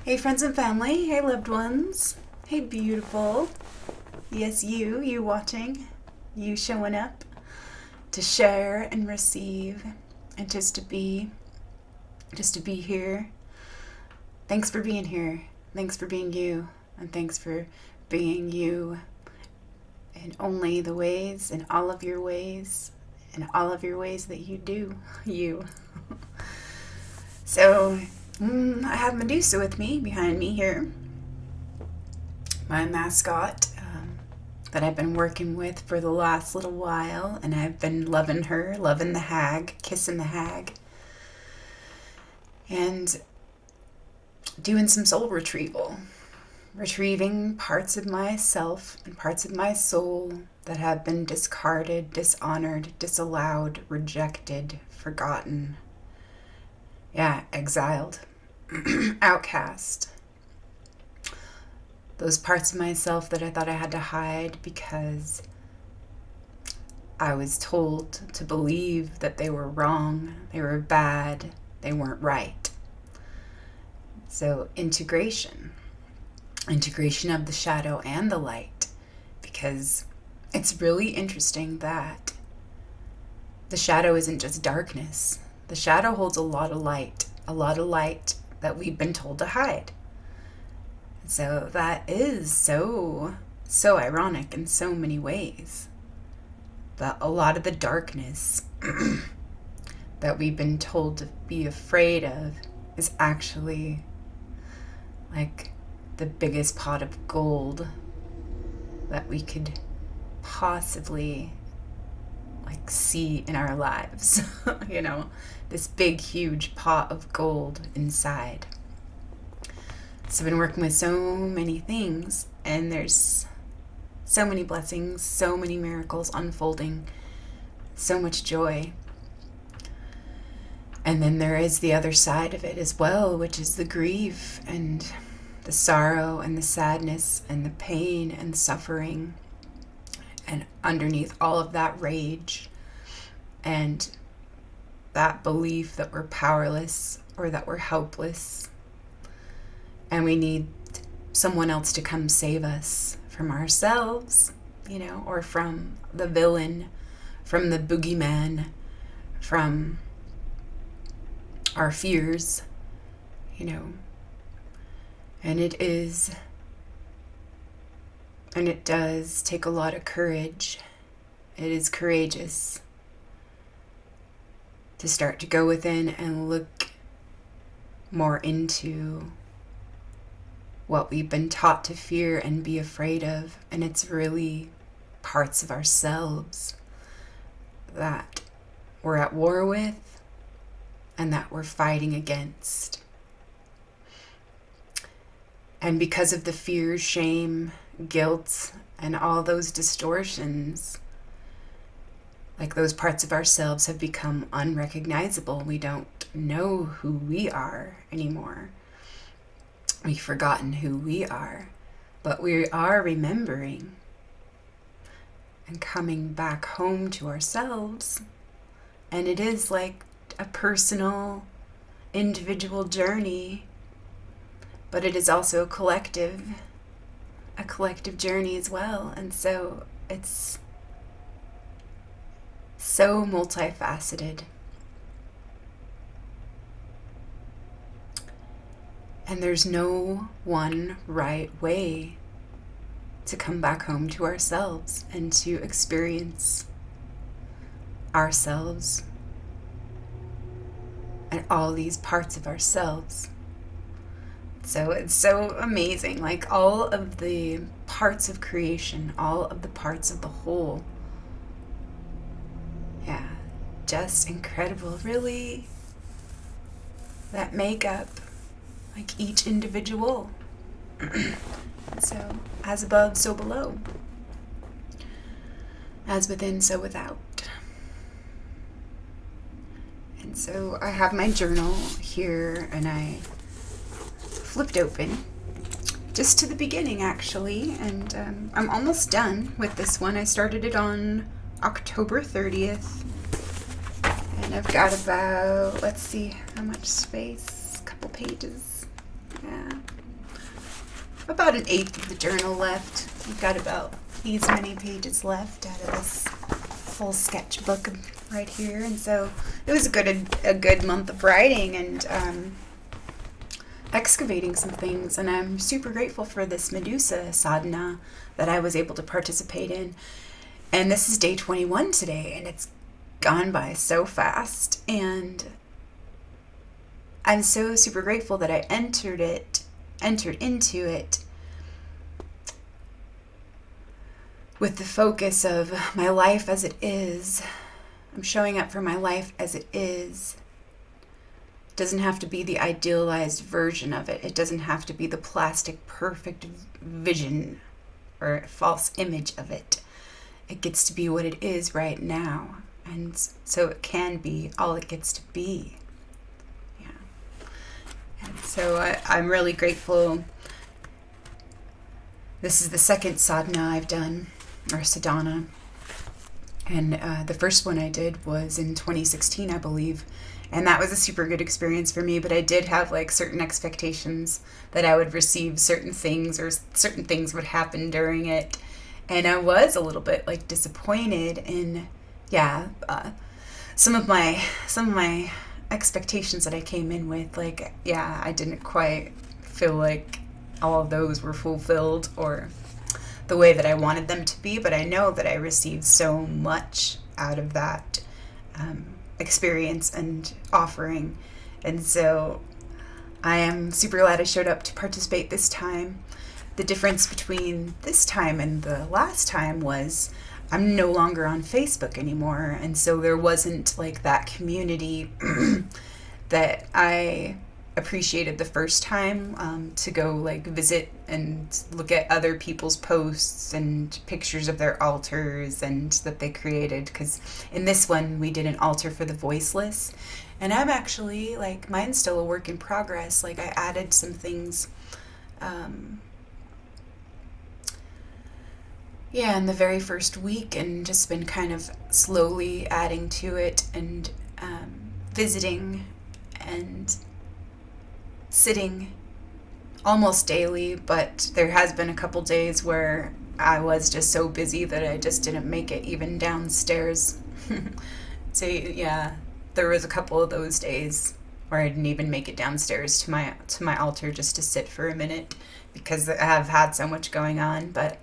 Hey, friends and family. Hey, loved ones. Hey, beautiful. Yes, you watching. You showing up to share and receive and just to be here. Thanks for being here. Thanks for being you. And thanks for being you in only the ways, in all of your ways, in all of your ways that you do. You. So, I have Medusa with me, behind me here. My mascot that I've been working with for the last little while, and I've been loving her, loving the hag, kissing the hag, and doing some soul retrieval, retrieving parts of myself and parts of my soul that have been discarded, dishonored, disallowed, rejected, forgotten, exiled, outcast. Those parts of myself that I thought I had to hide because I was told to believe that they were wrong, they were bad, they weren't right. So integration of the shadow and the light, because it's really interesting that the shadow isn't just darkness. The shadow holds a lot of light that we've been told to hide. So that is so ironic in so many ways, that a lot of the darkness that we've been told to be afraid of is actually like the biggest pot of gold that we could possibly see in our lives. This big huge pot of gold inside. So I've been working with so many things, and there's so many blessings, so many miracles unfolding, so much joy. And then there is the other side of it as well, which is the grief and the sorrow and the sadness and the pain and suffering. And underneath all of that, rage and that belief that we're powerless or that we're helpless. And we need someone else to come save us from ourselves, or from the villain, from the boogeyman, from our fears, And it does take a lot of courage. It is courageous to start to go within and look more into what we've been taught to fear and be afraid of. And it's really parts of ourselves that we're at war with and that we're fighting against. And because of the fear, shame, guilt, and all those distortions, those parts of ourselves have become unrecognizable. We don't know who we are anymore. We've forgotten who we are, but we are remembering and coming back home to ourselves. And it is like a personal, individual journey, but it is also a collective journey as well. And so it's so multifaceted. And there's no one right way to come back home to ourselves and to experience ourselves and all these parts of ourselves. So it's so amazing, all of the parts of creation, all of the parts of the whole. Yeah, just incredible, really, that make up each individual. So, as above, so below. As within, so without. And so I have my journal here, and I flipped open just to the beginning, actually, and I'm almost done with this one. I started it on October 30th, and I've got about, let's see, how much space? A couple pages. Yeah, about an eighth of the journal left. We've got about these many pages left out of this whole sketchbook right here, and so it was a good month of writing and excavating some things, and I'm super grateful for this Medusa sadhana that I was able to participate in. And this is day 21 today, and it's gone by so fast, and I'm so super grateful that I entered into it with the focus of my life as it is. I'm showing up for my life as it is. It doesn't have to be the idealized version of it. It doesn't have to be the plastic perfect vision or false image of it. It gets to be what it is right now. And so it can be all it gets to be. Yeah. And so I'm really grateful. This is the second sadhana I've done, or sadhana. And the first one I did was in 2016, I believe. And that was a super good experience for me, but I did have like certain expectations that I would receive certain things or certain things would happen during it. And I was a little bit like disappointed in, some of my expectations that I came in with. Like, I didn't quite feel like all of those were fulfilled or the way that I wanted them to be, but I know that I received so much out of that experience and offering. And so I am super glad I showed up to participate this time. The difference between this time and the last time was I'm no longer on Facebook anymore, and so there wasn't like that community that I appreciated the first time, to go like visit and look at other people's posts and pictures of their altars and that they created, because in this one we did an altar for the voiceless, and I'm actually like, mine's still a work in progress. Like, I added some things in the very first week, and just been kind of slowly adding to it and visiting and sitting almost daily, but there has been a couple days where I was just so busy that I just didn't make it even downstairs. So there was a couple of those days where I didn't even make it downstairs to my altar just to sit for a minute, because I have had so much going on, but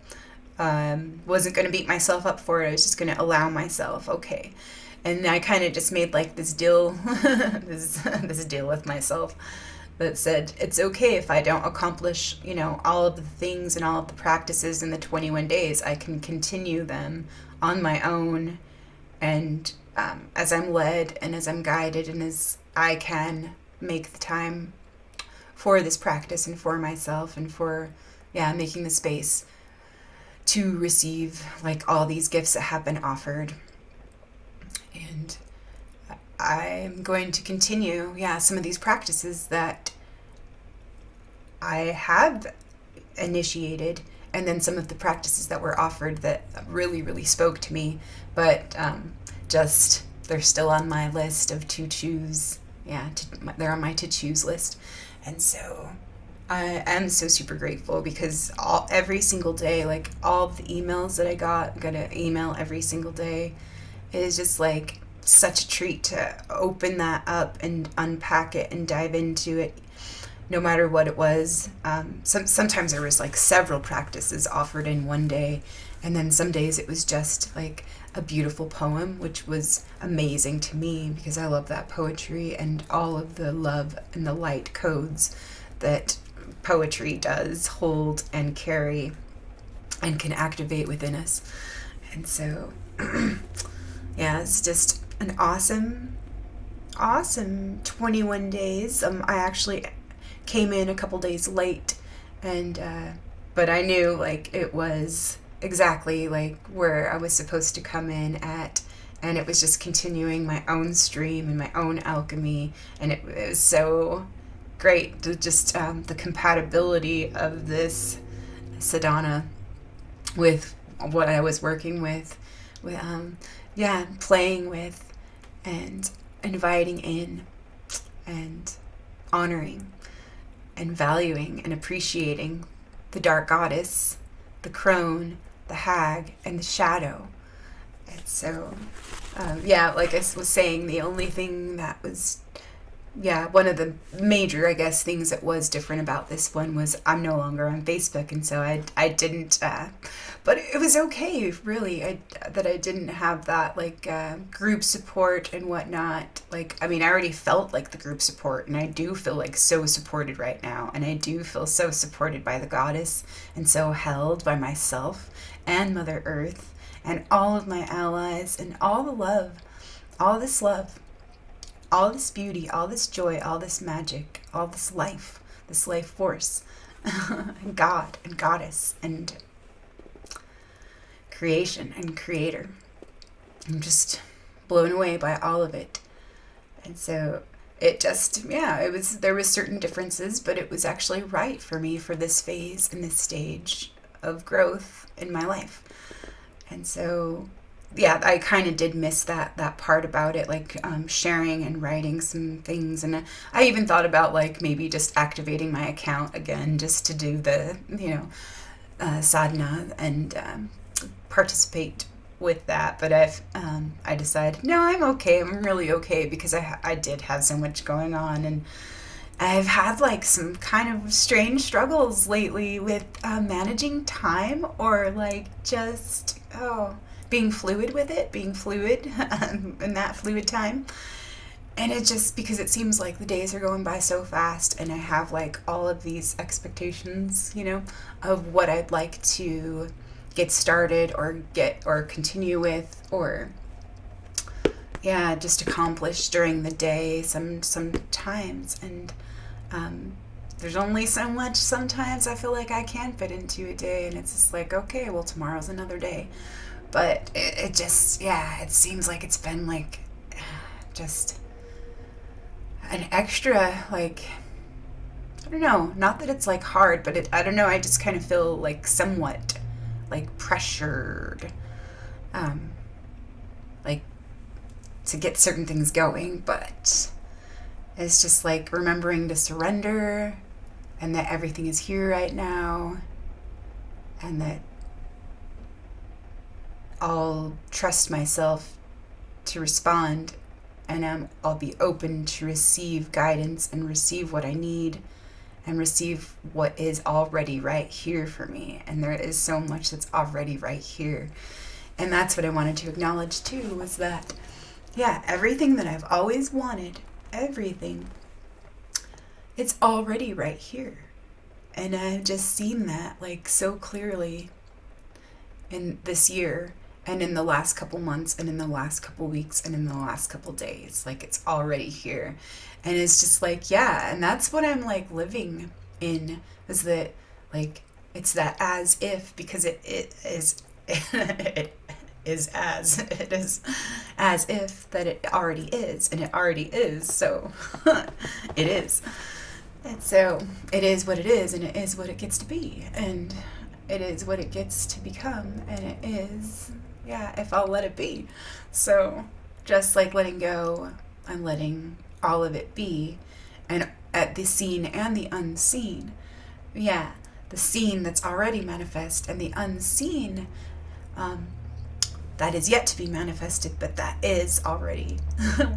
wasn't going to beat myself up for it. I was just going to allow myself, okay. And I kind of just made like this deal, this deal with myself that said, it's okay if I don't accomplish, all of the things and all of the practices in the 21 days. I can continue them on my own, and as I'm led and as I'm guided and as I can make the time for this practice and for myself and for, making the space to receive like all these gifts that have been offered. And I'm going to continue, some of these practices that I have initiated, and then some of the practices that were offered that really, really spoke to me, but they're still on my list of to choose. They're on my to choose list. And so I am so super grateful, because every single day, like all of the emails that I got an email every single day. It is just like such a treat to open that up and unpack it and dive into it, no matter what it was. Sometimes there was like several practices offered in one day, and then some days it was just like a beautiful poem, which was amazing to me because I love that poetry and all of the love and the light codes that poetry does hold and carry and can activate within us. And so it's just an awesome 21 days. I actually came in a couple days late, and but I knew like it was exactly like where I was supposed to come in at, and it was just continuing my own stream and my own alchemy, and it was so great to just the compatibility of this sadhana with what I was working with playing with and inviting in and honoring and valuing and appreciating the dark goddess, the crone, the hag, and the shadow. And so, yeah, like I was saying, the only thing that was, yeah, one of the major, I guess, things that was different about this one was I'm no longer on Facebook, and so I didn't, but it was okay, really, that I didn't have that, like, group support and whatnot. Like, I mean, I already felt like the group support, and I do feel like so supported right now, and I do feel so supported by the goddess, and so held by myself and Mother Earth, and all of my allies, and all the love, all this beauty, all this joy, all this magic, all this life force, and God and goddess and creation and creator. I'm just blown away by all of it. And so it just, yeah, there was certain differences, but it was actually right for me for this phase and this stage of growth in my life. And so, yeah, I kind of did miss that part about it, like sharing and writing some things. And I even thought about, like, maybe just activating my account again just to do the, sadhana and participate with that. But I decided, no, I'm okay. I'm really okay, because I did have so much going on. And I've had, like, some kind of strange struggles lately with managing time, or, like, just, being fluid with it, being fluid in that fluid time. And it just, because it seems like the days are going by so fast, and I have, like, all of these expectations, of what I'd like to get started or continue with, or, yeah, just accomplish during the day sometimes. And there's only so much sometimes I feel like I can fit into a day, and it's just like, okay, well, tomorrow's another day. But it just, yeah, it seems like it's been, like, just an extra, like, I don't know, not that it's, like, hard, but I don't know, I just kind of feel, like, somewhat, like, pressured, like, to get certain things going. But it's just, like, remembering to surrender, and that everything is here right now, and that I'll trust myself to respond, and I'll be open to receive guidance and receive what I need and receive what is already right here for me. And there is so much that's already right here. And that's what I wanted to acknowledge too, was that, yeah, everything that I've always wanted, everything, it's already right here. And I've just seen that, like, so clearly in this year, and in the last couple months, and in the last couple weeks, and in the last couple days. Like, it's already here. And it's just like, yeah, and that's what I'm, like, living in, is that, like, it's that as if, because it is it is as if that it already is, and it already is. So it is. And so it is what it is, and it is what it gets to be, and it is what it gets to become, and it is, yeah, if I'll let it be. So just, like, letting go and letting all of it be, and at the seen and the unseen. Yeah, the seen that's already manifest, and the unseen that is yet to be manifested, but that is already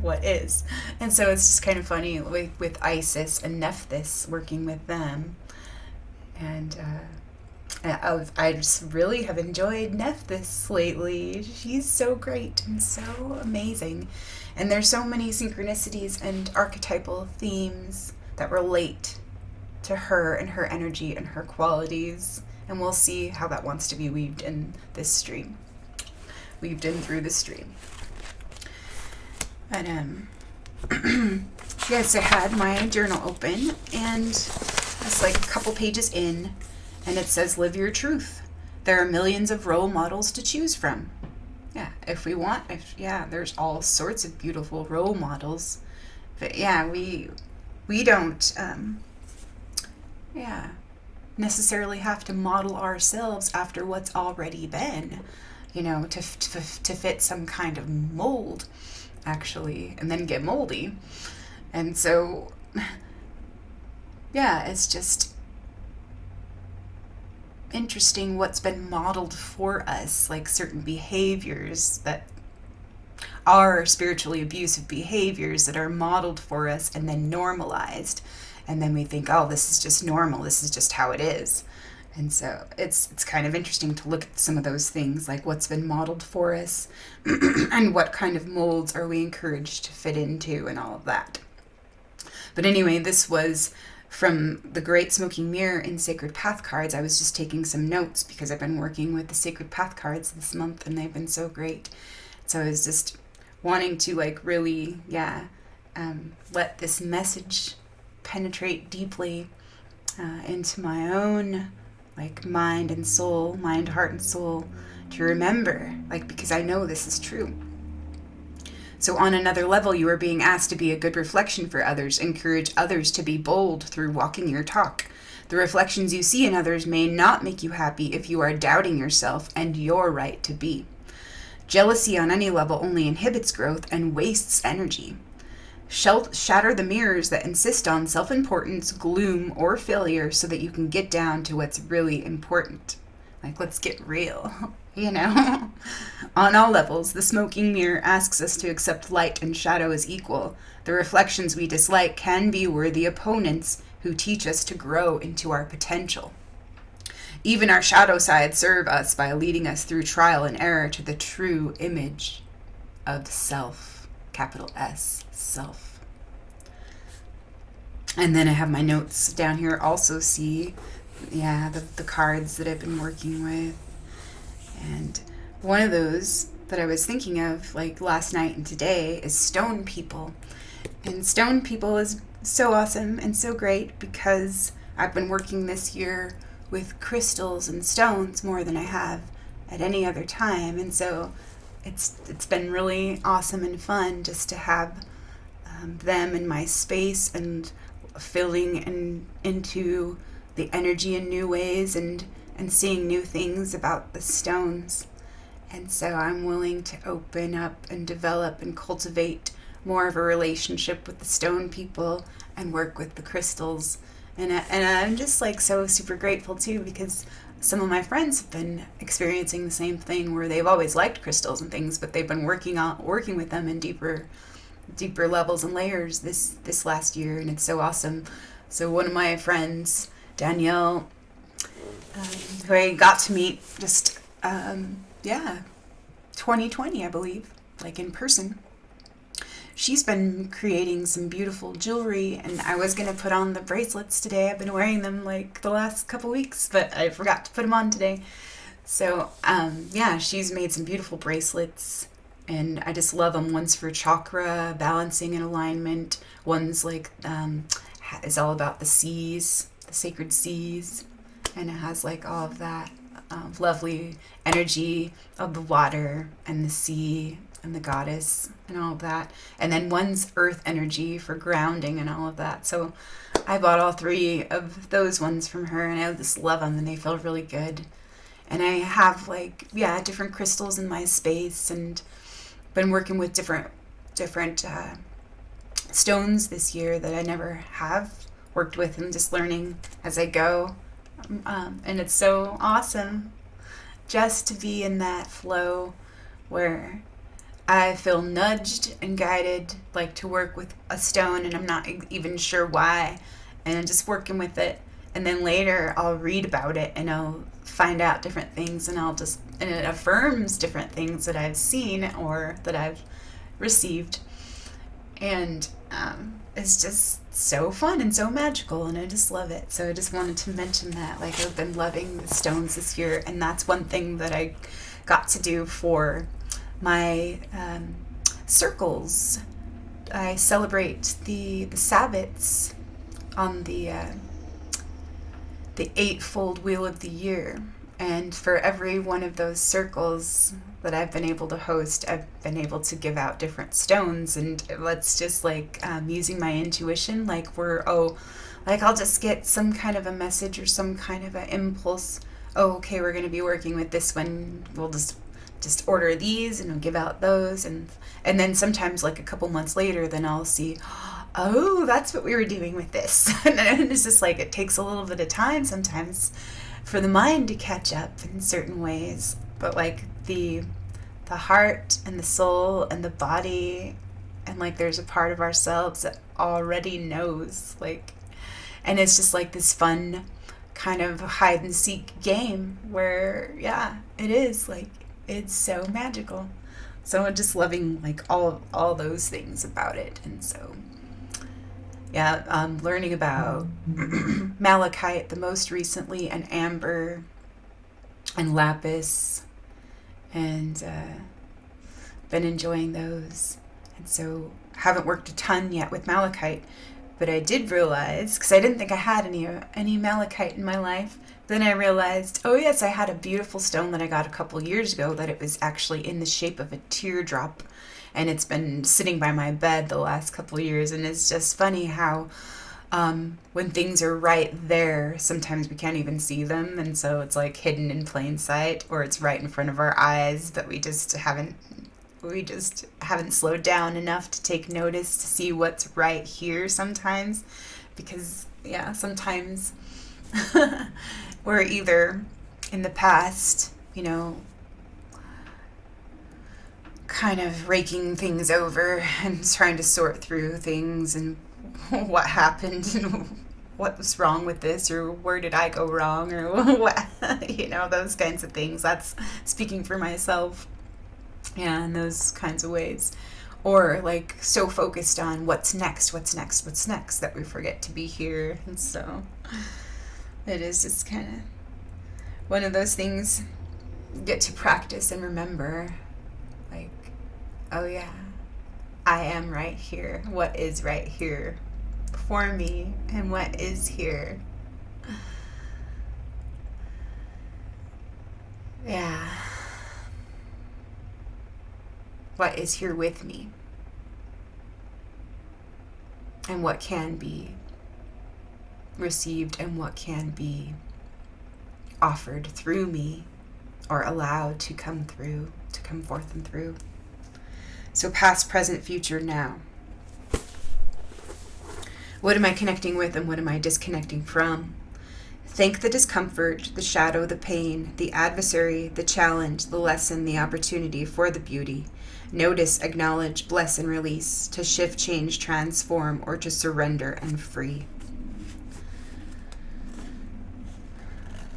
what is. And so it's just kind of funny with Isis and Nephthys, working with them. And I just really have enjoyed Nephthys lately. She's so great and so amazing. And there's so many synchronicities and archetypal themes that relate to her and her energy and her qualities. And we'll see how that wants to be weaved in this stream. Weaved in through the stream. And yes, I had my journal open, and it's like a couple pages in, and it says, live your truth. There are millions of role models to choose from. Yeah, if we want, there's all sorts of beautiful role models. But yeah, we don't, necessarily have to model ourselves after what's already been, to fit some kind of mold, actually, and then get moldy. And so, yeah, it's just, interesting what's been modeled for us, like certain behaviors that are spiritually abusive behaviors that are modeled for us and then normalized. And then we think, oh, this is just normal. This is just how it is. And so it's kind of interesting to look at some of those things, like what's been modeled for us and what kind of molds are we encouraged to fit into and all of that. But anyway, this was from the Great Smoking Mirror in Sacred Path cards. I was just taking some notes because I've been working with the Sacred Path cards this month and they've been so great. So I was just wanting to like really, let this message penetrate deeply into my own like mind, heart and soul, to remember, like, because I know this is true. So on another level, you are being asked to be a good reflection for others. Encourage others to be bold through walking your talk. The reflections you see in others may not make you happy if you are doubting yourself and your right to be. Jealousy on any level only inhibits growth and wastes energy. Shatter the mirrors that insist on self-importance, gloom, or failure so that you can get down to what's really important. Like, let's get real, you know? On all levels, the smoking mirror asks us to accept light and shadow as equal. The reflections we dislike can be worthy opponents who teach us to grow into our potential. Even our shadow sides serve us by leading us through trial and error to the true image of self, capital S, self. And then I have my notes down here, also see, the cards that I've been working with. And one of those that I was thinking of, like last night and today, is stone people. And stone people is so awesome and so great because I've been working this year with crystals and stones more than I have at any other time, and so it's been really awesome and fun just to have them in my space and filling into the energy in new ways and seeing new things about the stones. And so I'm willing to open up and develop and cultivate more of a relationship with the stone people and work with the crystals. And I'm just like so super grateful too, because some of my friends have been experiencing the same thing where they've always liked crystals and things, but they've been working with them in deeper levels and layers this last year, and it's so awesome. So one of my friends, Danielle, who I got to meet just 2020, I believe, like in person. She's been creating some beautiful jewelry, and I was going to put on the bracelets today. I've been wearing them like the last couple weeks, but I forgot to put them on today. So, she's made some beautiful bracelets, and I just love them. One's for chakra, balancing and alignment. One's like, is all about the seas, the sacred seas, and it has like all of that lovely energy of the water and the sea and the goddess and all of that. And then one's earth energy for grounding and all of that. So I bought all three of those ones from her, and I just love them, and they feel really good. And I have different crystals in my space, and been working with different stones this year that I never have worked with, and just learning as I go. And it's so awesome just to be in that flow where I feel nudged and guided, like to work with a stone, and I'm not even sure why, and I'm just working with it. And then later I'll read about it and I'll find out different things, and it affirms different things that I've seen or that I've received. And it's just so fun and so magical, and I just love it. So I just wanted to mention that, like, I've been loving the stones this year, and that's one thing that I got to do for my circles. I celebrate the Sabbats on the eightfold wheel of the year, and for every one of those circles that I've been able to host, I've been able to give out different stones. And let's just using my intuition, I'll just get some kind of a message or some kind of an impulse. Oh, okay, we're going to be working with this one. We'll just order these and I'll give out those, and then sometimes like a couple months later, then I'll see, oh, that's what we were doing with this. And it's just like, it takes a little bit of time sometimes for the mind to catch up in certain ways, but like the heart and the soul and the body, and like there's a part of ourselves that already knows, like, and it's just like this fun kind of hide and seek game where, yeah, it is like, it's so magical. So I'm just loving like all those things about it. And so yeah, learning about malachite the most recently, and amber and lapis, and been enjoying those. And so haven't worked a ton yet with malachite, but I did realize, because I didn't think I had any malachite in my life, then I realized, oh yes, I had a beautiful stone that I got a couple years ago, that it was actually in the shape of a teardrop, and it's been sitting by my bed the last couple years. And it's just funny how when things are right there, sometimes we can't even see them, and so it's like hidden in plain sight, or it's right in front of our eyes, but we just haven't slowed down enough to take notice to see what's right here sometimes. Because yeah, sometimes we're either in the past, kind of raking things over and trying to sort through things and what happened and what was wrong with this, or where did I go wrong, or what, those kinds of things. That's speaking for myself. Yeah, in those kinds of ways. Or like so focused on what's next, that we forget to be here. And so it is just kind of one of those things you get to practice and remember, like, oh yeah, I am right here. What is right here for me, and what is here? Yeah. What is here with me, and what can be received, and what can be offered through me, or allowed to come forth and through. So past, present, future, now. What am I connecting with, and what am I disconnecting from? Thank the discomfort, the shadow, the pain, the adversary, the challenge, the lesson, the opportunity for the beauty. Notice, acknowledge, bless, and release, to shift, change, transform, or to surrender and free.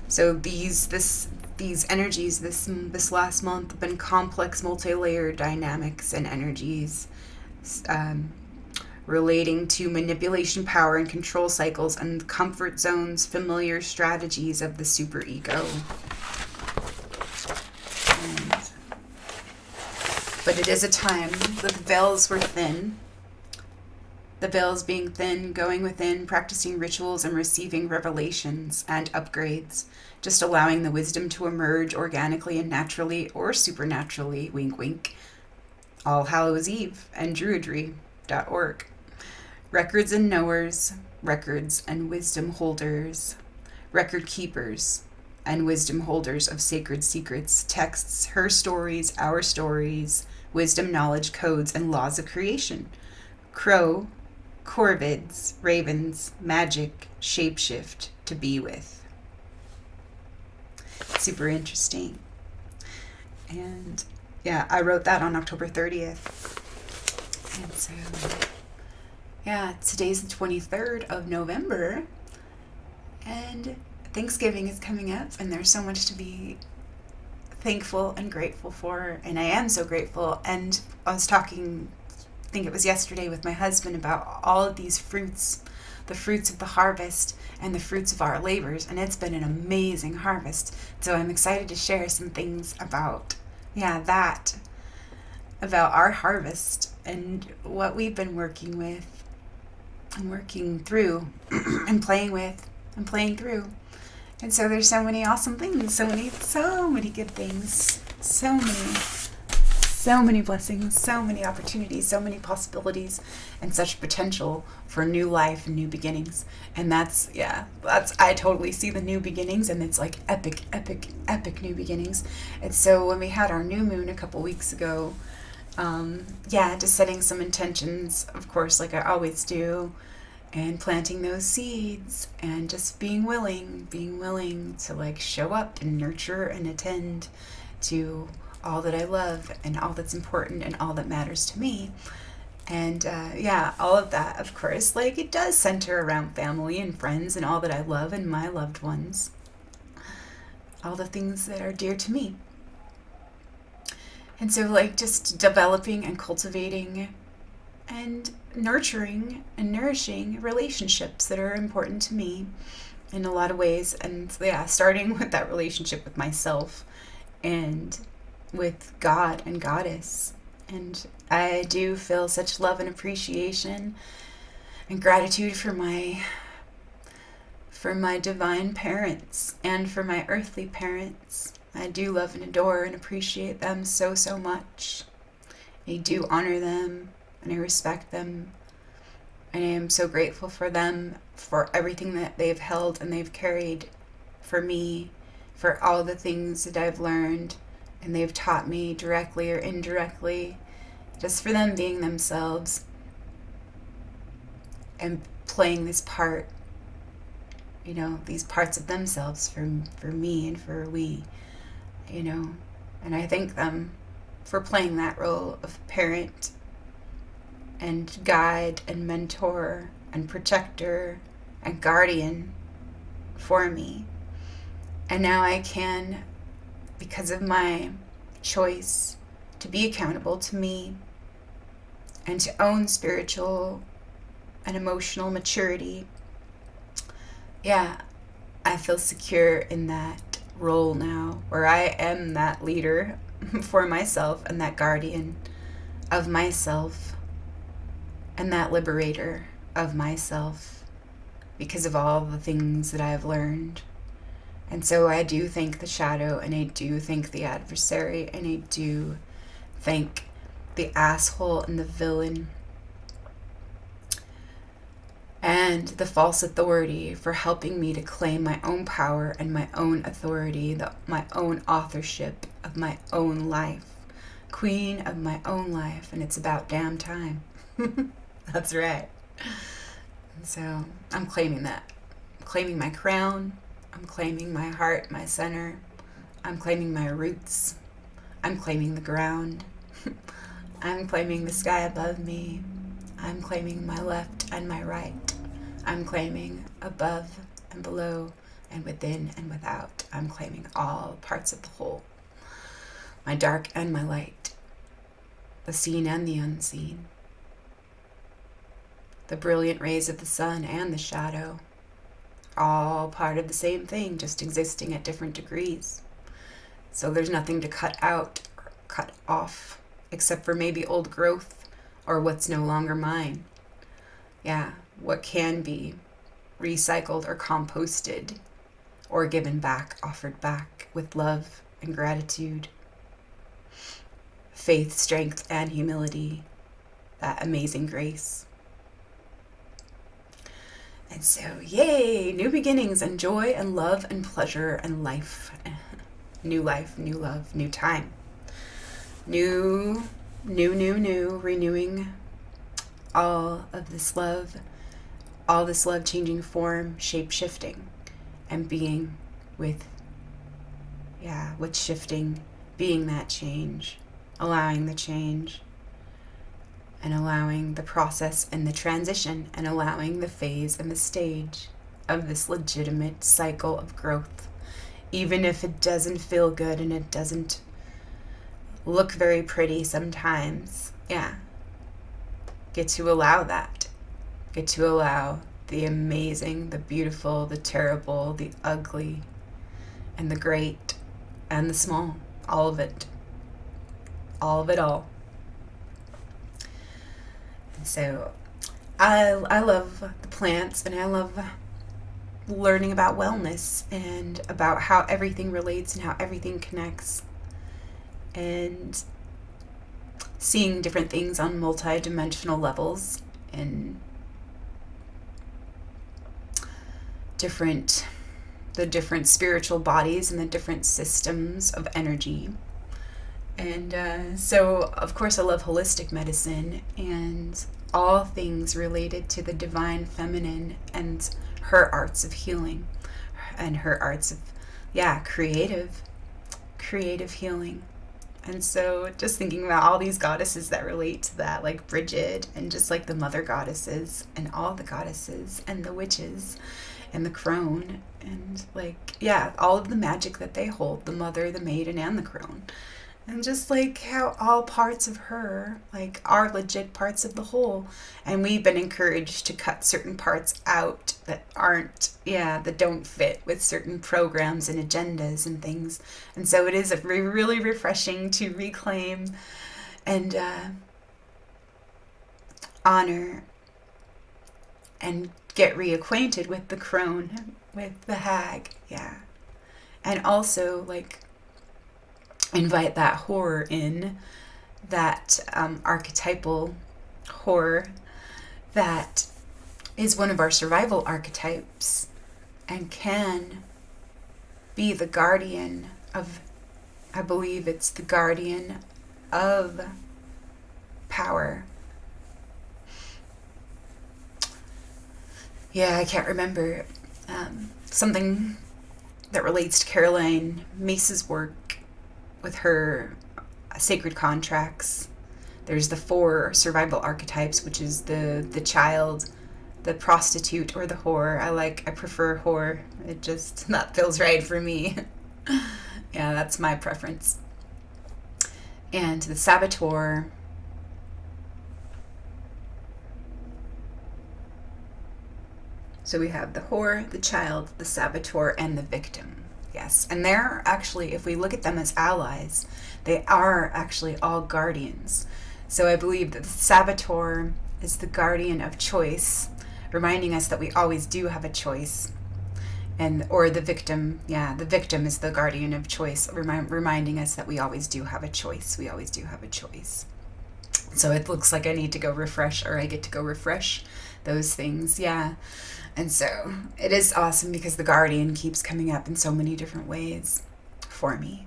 So these energies this last month have been complex, multi-layered dynamics and energies relating to manipulation, power, and control cycles, and comfort zones, familiar strategies of the superego. But it is a time that the veils were thin. The veils being thin, going within, practicing rituals, and receiving revelations and upgrades. Just allowing the wisdom to emerge organically and naturally, or supernaturally, wink wink. All Hallows Eve and Druidry.org. Records and knowers, records and wisdom holders, record keepers and wisdom holders of sacred secrets, texts, her stories, our stories, wisdom, knowledge, codes, and laws of creation. Crow, corvids, ravens, magic, shapeshift, to be with. Super interesting. And yeah, I wrote that on October 30th. And so, yeah, today's the 23rd of November, and Thanksgiving is coming up, and there's so much to be thankful and grateful for, and I am so grateful. And I was talking, I think it was yesterday, with my husband about all of these fruits, the fruits of the harvest and the fruits of our labors, and it's been an amazing harvest. So I'm excited to share some things about, that, about our harvest and what we've been working with and working through and playing with and playing through. And so there's so many awesome things, so many good things, so many blessings, so many opportunities, so many possibilities, and such potential for new life and new beginnings. And that's I totally see the new beginnings, and it's like epic new beginnings. And so when we had our new moon a couple weeks ago, just setting some intentions, of course, like I always do, and planting those seeds and just being willing to like show up and nurture and attend to all that I love and all that's important and all that matters to me. And yeah, all of that, of course, like it does center around family and friends and all that I love and my loved ones, all the things that are dear to me. And so, like, just developing and cultivating and nurturing and nourishing relationships that are important to me in a lot of ways. And yeah, starting with that relationship with myself and with God and Goddess. And I do feel such love and appreciation and gratitude for my divine parents and for my earthly parents. I do love and adore and appreciate them so, so much. I do honor them and I respect them. And I am so grateful for them, for everything that they've held and they've carried for me, for all the things that I've learned and they've taught me directly or indirectly, just for them being themselves and playing this part, you know, these parts of themselves for me and for we, you know. And I thank them for playing that role of parent and guide and mentor and protector and guardian for me. And now I can, because of my choice to be accountable to me and to own spiritual and emotional maturity, yeah, I feel secure in that role now, where I am that leader for myself and that guardian of myself and that liberator of myself because of all the things that I've learned. And so I do thank the shadow, and I do thank the adversary, and I do thank the asshole and the villain and the false authority for helping me to claim my own power and my own authority, my own authorship of my own life, queen of my own life, and it's about damn time. That's right. So I'm claiming that. I'm claiming my crown. I'm claiming my heart, my center. I'm claiming my roots. I'm claiming the ground. I'm claiming the sky above me. I'm claiming my left and my right. I'm claiming above and below and within and without. I'm claiming all parts of the whole. My dark and my light. The seen and the unseen. The brilliant rays of the sun and the shadow. All part of the same thing, just existing at different degrees. So there's nothing to cut out or cut off, except for maybe old growth or what's no longer mine. Yeah, what can be recycled or composted or given back, offered back with love and gratitude, faith, strength, and humility, that amazing grace. And so, yay, new beginnings and joy and love and pleasure and life. New life, new love, new time. New, renewing all this love changing form, shape shifting, and being with shifting, being that change, allowing the change, and allowing the process and the transition, and allowing the phase and the stage of this legitimate cycle of growth. Even if it doesn't feel good and it doesn't look very pretty sometimes, get to allow that. Get to allow the amazing, the beautiful, the terrible, the ugly, and the great, and the small. All of it. All of it all. So I love the plants, and I love learning about wellness and about how everything relates and how everything connects, and seeing different things on multi-dimensional levels and the different spiritual bodies and the different systems of energy. And so, of course, I love holistic medicine, and all things related to the divine feminine and her arts of healing and her arts of, yeah, creative healing. And so just thinking about all these goddesses that relate to that, like Bridget, and just like the mother goddesses and all the goddesses and the witches and the crone, and like, yeah, all of the magic that they hold, the mother, the maiden, and the crone. And just like how all parts of her like are legit parts of the whole, and we've been encouraged to cut certain parts out that aren't, yeah, that don't fit with certain programs and agendas and things. And so it is really refreshing to reclaim and honor and get reacquainted with the crone, with the hag, yeah. And also like invite that horror in, that archetypal horror that is one of our survival archetypes and can be the guardian of, I believe it's the guardian of power. Yeah, I can't remember. Something that relates to Caroline Mace's work with her sacred contracts. There's the 4 survival archetypes, which is the child, the prostitute, or the whore. I prefer whore. It just, that feels right for me. Yeah, that's my preference. And the saboteur. So we have the whore, the child, the saboteur, and the victim. Yes, and they're actually, if we look at them as allies, they are actually all guardians. So I believe that the saboteur is the guardian of choice, reminding us that we always do have a choice. And or the victim, yeah, the victim is the guardian of choice, reminding us that we always do have a choice. We always do have a choice. So it looks like I need to go refresh, or I get to go refresh those things, yeah. And so it is awesome because the guardian keeps coming up in so many different ways for me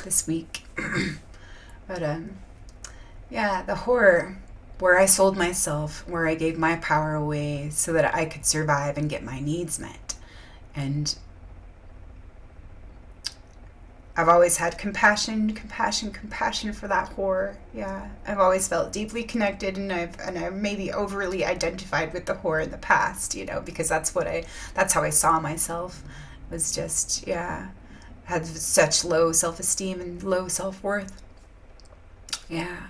this week. But yeah, the horror, where I sold myself, where I gave my power away so that I could survive and get my needs met. And I've always had compassion for that horror. Yeah, I've always felt deeply connected, and I've maybe overly identified with the horror in the past, because that's how I saw myself. Was just, yeah, had such low self-esteem and low self-worth. Yeah,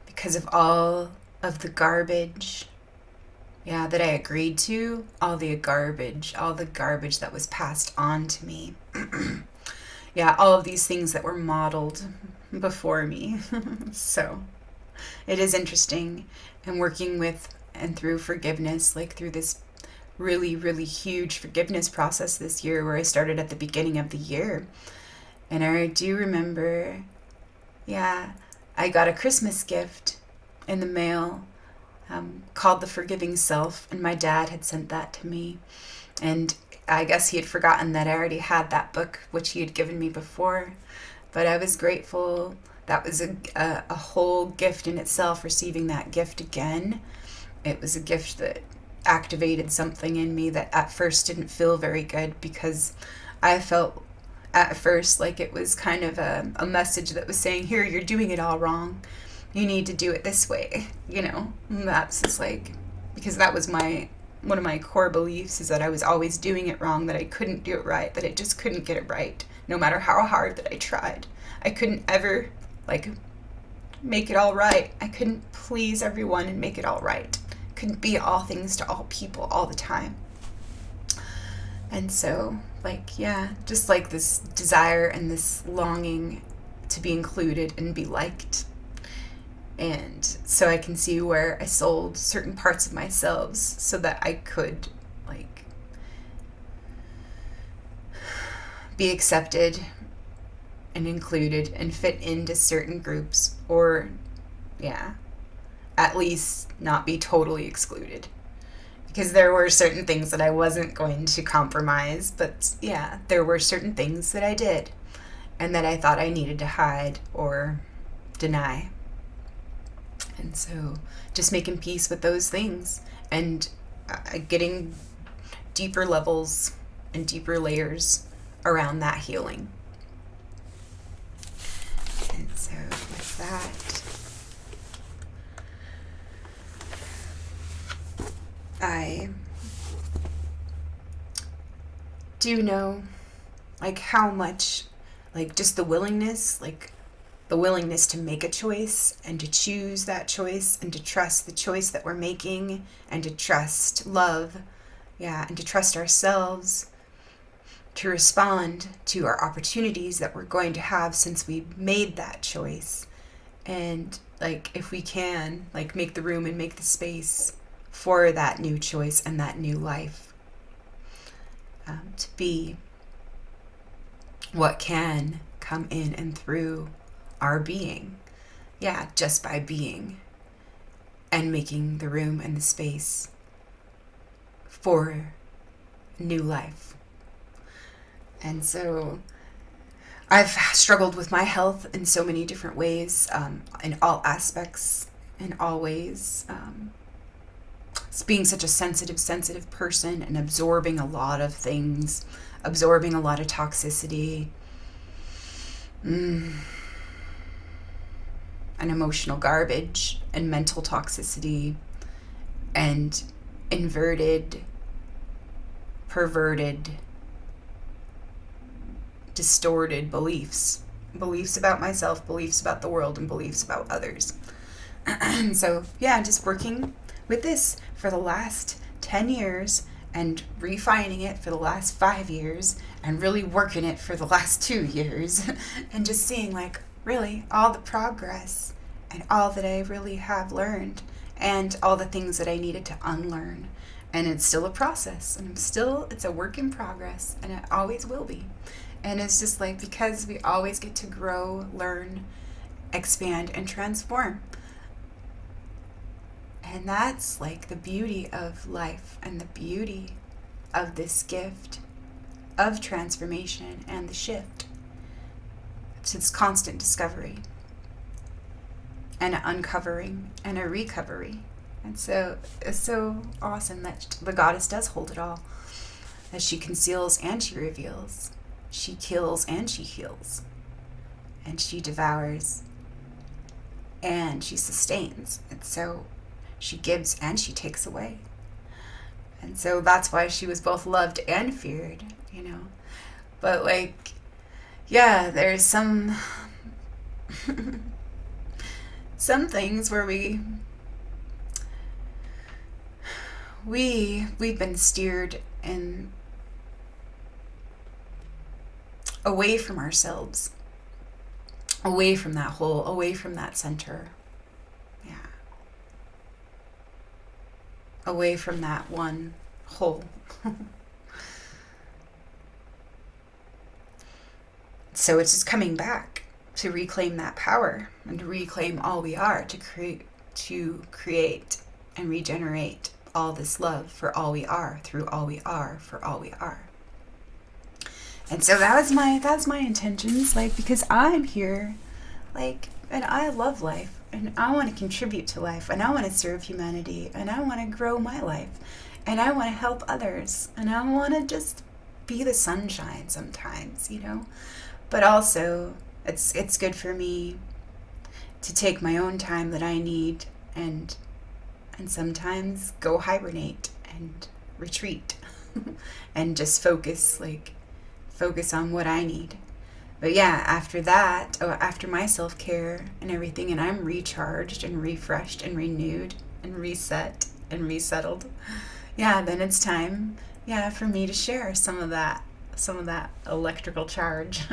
because of all of the garbage, yeah, that I agreed to, all the garbage that was passed on to me. Yeah, all of these things that were modeled before me. So it is interesting, and working with and through forgiveness, like through this really, really huge forgiveness process this year, where I started at the beginning of the year. And I do remember, yeah, I got a Christmas gift in the mail called The Forgiving Self, and my dad had sent that to me. And I guess he had forgotten that I already had that book, which he had given me before. But I was grateful. That was a whole gift in itself, receiving that gift again. It was a gift that activated something in me that at first didn't feel very good, because I felt at first like it was kind of a message that was saying, here, you're doing it all wrong. You need to do it this way, And that's just like, because that was one of my core beliefs, is that I was always doing it wrong, that I couldn't do it right, that I just couldn't get it right, no matter how hard that I tried. I couldn't ever, make it all right. I couldn't please everyone and make it all right. Couldn't be all things to all people all the time. And so, yeah, just this desire and this longing to be included and be liked. And so I can see where I sold certain parts of myself so that I could, be accepted and included and fit into certain groups, or, yeah, at least not be totally excluded. Because there were certain things that I wasn't going to compromise, but, yeah, there were certain things that I did and that I thought I needed to hide or deny. And so just making peace with those things and getting deeper levels and deeper layers around that healing. And so with that, I do know, like, how much, like, just the willingness to make a choice and to choose that choice and to trust the choice that we're making and to trust love, and to trust ourselves to respond to our opportunities that we're going to have since we made that choice. And, like, if we can, like, make the room and make the space for that new choice and that new life, to be what can come in and through our being, just by being and making the room and the space for new life. And so I've struggled with my health in so many different ways, in all aspects, in all ways. Being such a sensitive person and absorbing a lot of things, absorbing a lot of toxicity, and emotional garbage and mental toxicity and inverted, perverted, distorted beliefs about myself, beliefs about the world, and beliefs about others. So just working with this for the last 10 years and refining it for the last 5 years and really working it for the last 2 years and just seeing, like, really all the progress and all that I really have learned and all the things that I needed to unlearn. And it's still a process, and it's a work in progress, and it always will be. And it's just like, because we always get to grow, learn, expand, and transform. And that's, like, the beauty of life and the beauty of this gift of transformation and the shift. It's this constant discovery and an uncovering and a recovery. And so it's so awesome that the goddess does hold it all, that she conceals and she reveals, she kills and she heals, and she devours and she sustains. And so she gives and she takes away. And so that's why she was both loved and feared, But, like, there's some things where we've been steered in away from ourselves, away from that whole, away from that center. Away from that one whole. So it's just coming back to reclaim that power and to reclaim all we are, to create and regenerate all this love for all we are, through all we are, for all we are. And so that's my intentions, like, because I'm here, like, and I love life. And I want to contribute to life, and I want to serve humanity, and I want to grow my life, and I want to help others, and I want to just be the sunshine sometimes, But also, it's good for me to take my own time that I need, and sometimes go hibernate and retreat, and just focus on what I need. But after that, after my self-care and everything, and I'm recharged and refreshed and renewed and reset and resettled, then it's time, for me to share some of that electrical charge.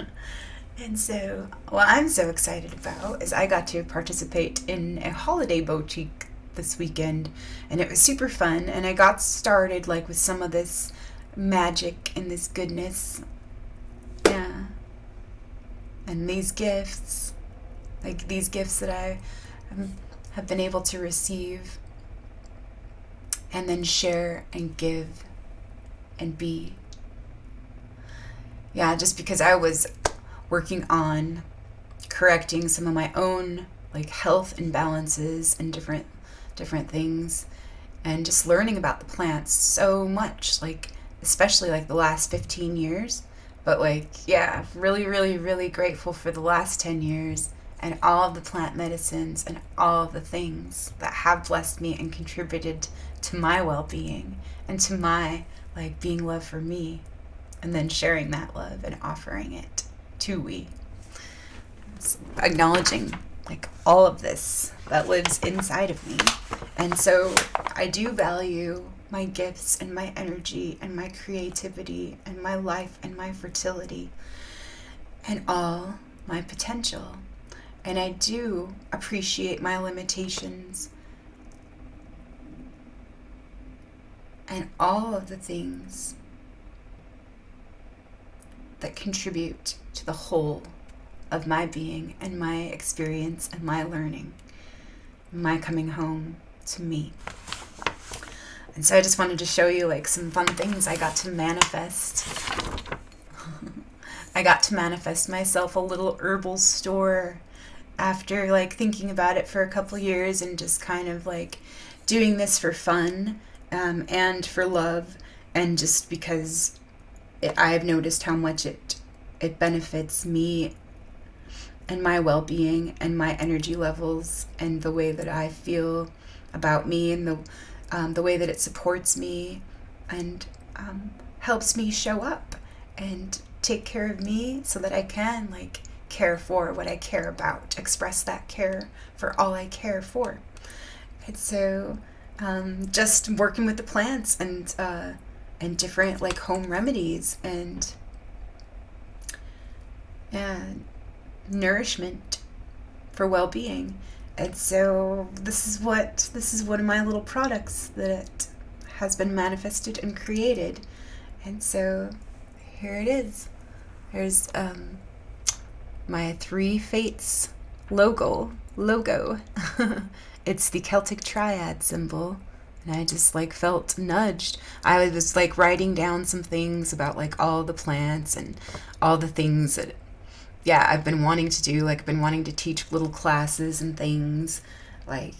And so what I'm so excited about is I got to participate in a holiday boutique this weekend, and it was super fun, and I got started, like, with some of this magic and this goodness. And these gifts, like these gifts that I have been able to receive and then share and give and be. Just because I was working on correcting some of my own, like health imbalances and different things, and just learning about the plants so much, like especially like the last 15 years. But like, yeah, really, really, really grateful for the last 10 years and all of the plant medicines and all of the things that have blessed me and contributed to my well-being and to my like being love for me, and then sharing that love and offering it to we. It's acknowledging like all of this that lives inside of me. And so I do value my gifts and my energy and my creativity and my life and my fertility and all my potential. And I do appreciate my limitations and all of the things that contribute to the whole of my being and my experience and my learning, my coming home to me. And so I just wanted to show you like some fun things I got to manifest. I got to manifest myself a little herbal store after like thinking about it for a couple years and just kind of like doing this for fun, and for love, and just because I've noticed how much it benefits me and my well-being and my energy levels and the way that I feel about me, and the way that it supports me and helps me show up and take care of me so that I can like care for what I care about, express that care for all I care for. And so just working with the plants and different like home remedies and nourishment for well-being. And so this is one of my little products that has been manifested and created. And so here it is. Here's my 3 Fates logo. It's the Celtic triad symbol. And I just like felt nudged. I was like writing down some things about like all the plants and all the things that I've been wanting to do. Like I've been wanting to teach little classes and things, like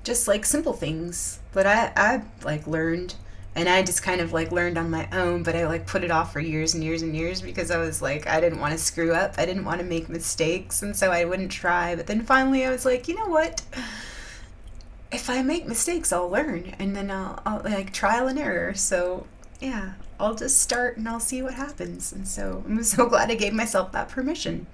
just like simple things that I like learned, and I just kind of like learned on my own, but I like put it off for years and years and years because I was like, I didn't want to screw up, I didn't want to make mistakes, and so I wouldn't try. But then finally I was like, you know what, if I make mistakes I'll learn, and then I'll like trial and error. So yeah, I'll just start and I'll see what happens. And so I'm so glad I gave myself that permission.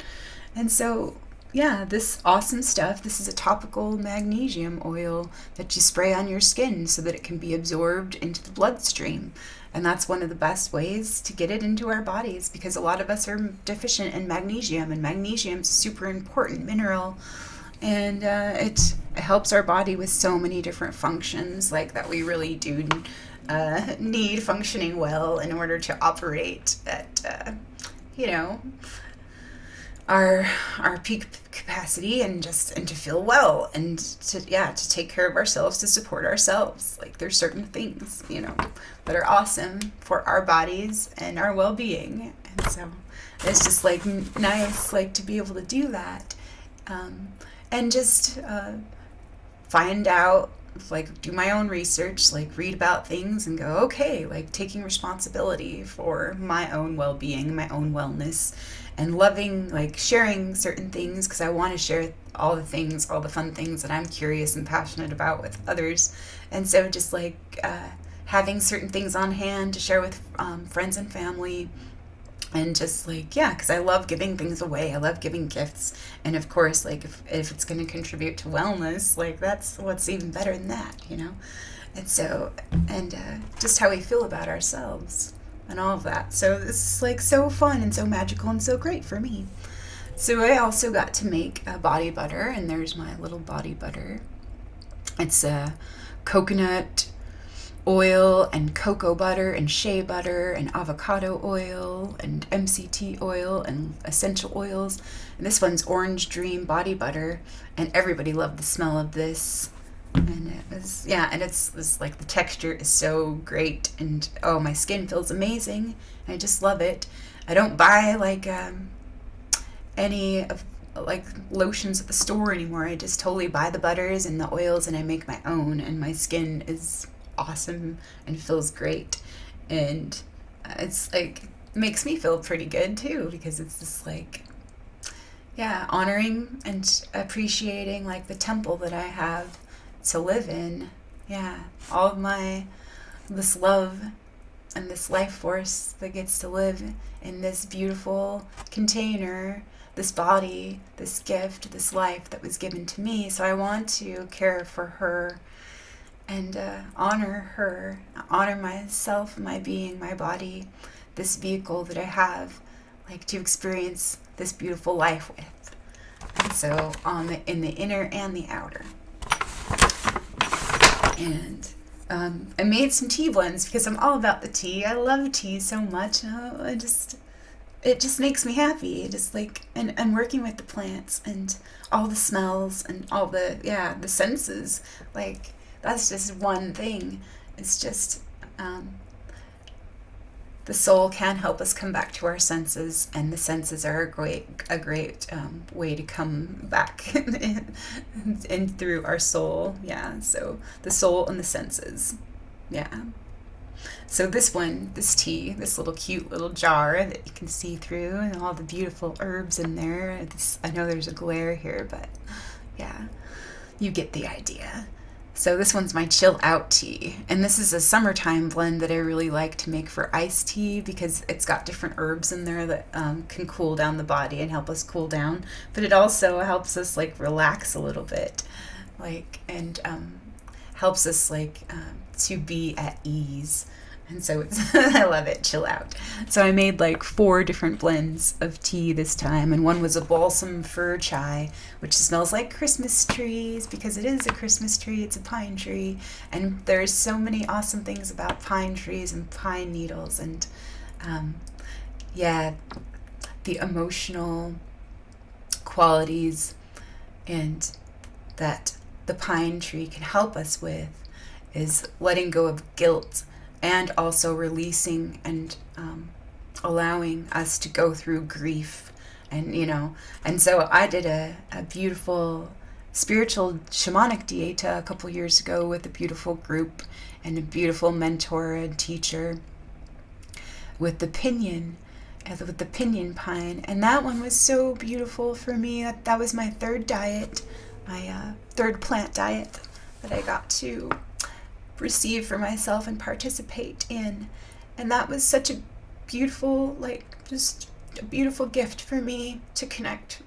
And so yeah, this awesome stuff, this is a topical magnesium oil that you spray on your skin so that it can be absorbed into the bloodstream. And that's one of the best ways to get it into our bodies, because a lot of us are deficient in magnesium, and magnesium is a super important mineral. And it helps our body with so many different functions, like that we really do need functioning well in order to operate at our peak capacity, and to feel well, and to take care of ourselves, to support ourselves. Like there's certain things that are awesome for our bodies and our well-being. And so it's just like nice like to be able to do that, and just find out, like do my own research, like read about things and go, okay, like taking responsibility for my own well-being, my own wellness, and loving like sharing certain things, because I want to share all the fun things that I'm curious and passionate about with others. And so just like having certain things on hand to share with friends and family. And just like, because I love giving things away. I love giving gifts. And of course, like if it's going to contribute to wellness, like that's what's even better than that, And so, and just how we feel about ourselves and all of that. So this is like so fun and so magical and so great for me. So I also got to make a body butter, and there's my little body butter. It's a coconut oil and cocoa butter and shea butter and avocado oil and MCT oil and essential oils. And this one's Orange Dream body butter, and everybody loved the smell of this. And it was, and it's like the texture is so great, and oh, my skin feels amazing. I just love it. I don't buy like any of like lotions at the store anymore. I just totally buy the butters and the oils and I make my own, and my skin is awesome and feels great. And it's like makes me feel pretty good too, because it's just like, yeah, honoring and appreciating like the temple that I have to live in. Yeah, all of my this love and this life force that gets to live in this beautiful container, this body, this gift, this life that was given to me. So I want to care for her and honor her, honor myself, my being, my body, this vehicle that I have, like to experience this beautiful life with. And so in the inner and the outer. And I made some tea blends because I'm all about the tea. I love tea so much. It just makes me happy. It just like, and working with the plants and all the smells and all the senses. Like that's just one thing. It's just the soul can help us come back to our senses, and the senses are a great way to come back and through our soul. Yeah, so the soul and the senses. Yeah. So this tea, this little cute little jar that you can see through, and all the beautiful herbs in there. I know there's a glare here, but yeah, you get the idea. So this one's my chill out tea, and this is a summertime blend that I really like to make for iced tea because it's got different herbs in there that can cool down the body and help us cool down, but it also helps us like relax a little bit, like, and helps us like to be at ease. And so it's I love it, chill out. So I made like 4 different blends of tea this time, and one was a balsam fir chai, which smells like Christmas trees because it is a Christmas tree, it's a pine tree, and there's so many awesome things about pine trees and pine needles, and yeah, the emotional qualities and that the pine tree can help us with is letting go of guilt and also releasing and allowing us to go through grief. And so I did a beautiful spiritual shamanic dieta a couple years ago with a beautiful group and a beautiful mentor and teacher with the pinyon pine, and that one was so beautiful for me. That was my third diet, my third plant diet that I got to receive for myself and participate in, and that was such a beautiful, like, just a beautiful gift for me to connect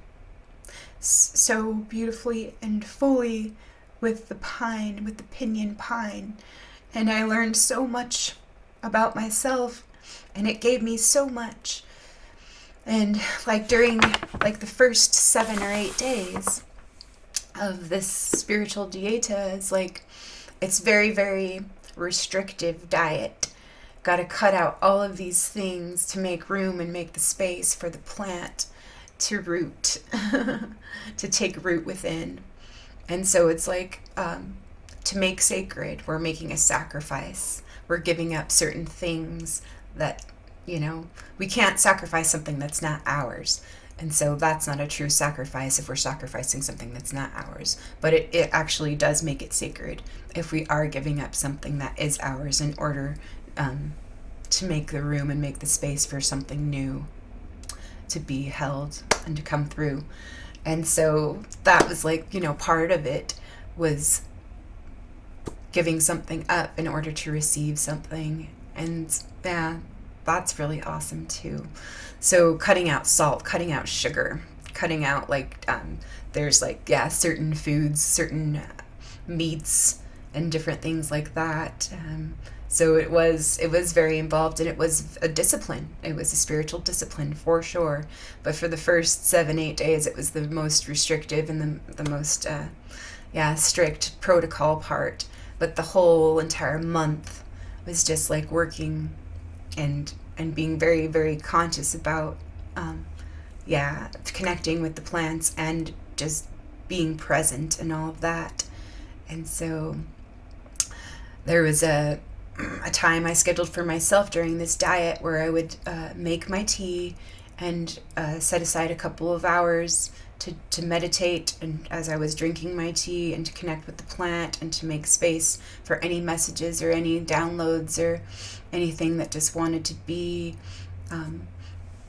so beautifully and fully with the pine, with the pinyon pine. And I learned so much about myself, and it gave me so much. And like during like the first 7 or 8 days of this spiritual dieta, it's very, very restrictive diet. Got to cut out all of these things to make room and make the space for the plant to root, to take root within. And so it's like to make sacred, we're making a sacrifice. We're giving up certain things that, we can't sacrifice something that's not ours. And so that's not a true sacrifice if we're sacrificing something that's not ours. But it actually does make it sacred if we are giving up something that is ours in order to make the room and make the space for something new to be held and to come through. And so that was like, part of it was giving something up in order to receive something. And yeah, that's really awesome too. So cutting out salt, cutting out sugar, cutting out there's certain foods, certain meats and different things like that. So it was very involved, and it was a discipline. It was a spiritual discipline for sure. But for the first 7, 8 days, it was the most restrictive and the most strict protocol part. But the whole entire month was just like working and being very, very conscious about connecting with the plants and just being present and all of that. And so there was a time I scheduled for myself during this diet where I would make my tea and set aside a couple of hours to meditate, and as I was drinking my tea, and to connect with the plant and to make space for any messages or any downloads or anything that just wanted to be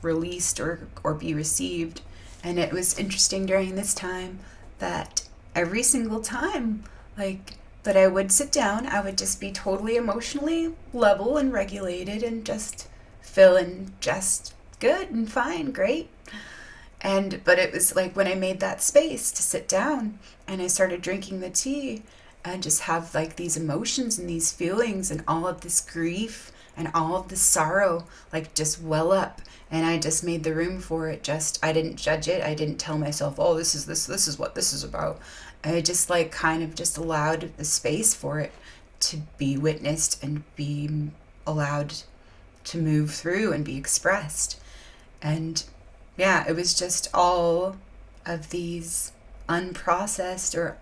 released or be received. And it was interesting during this time that every single time, like, that I would sit down, I would just be totally emotionally level and regulated and just feeling just good and fine, great. But it was like when I made that space to sit down and I started drinking the tea and just have like these emotions and these feelings and all of this grief and all of this sorrow like just well up, and I just made the room for it. Just, I didn't judge it. I didn't tell myself, oh, this is what this is about. I just like kind of just allowed the space for it to be witnessed and be allowed to move through and be expressed. And yeah, it was just all of these unprocessed or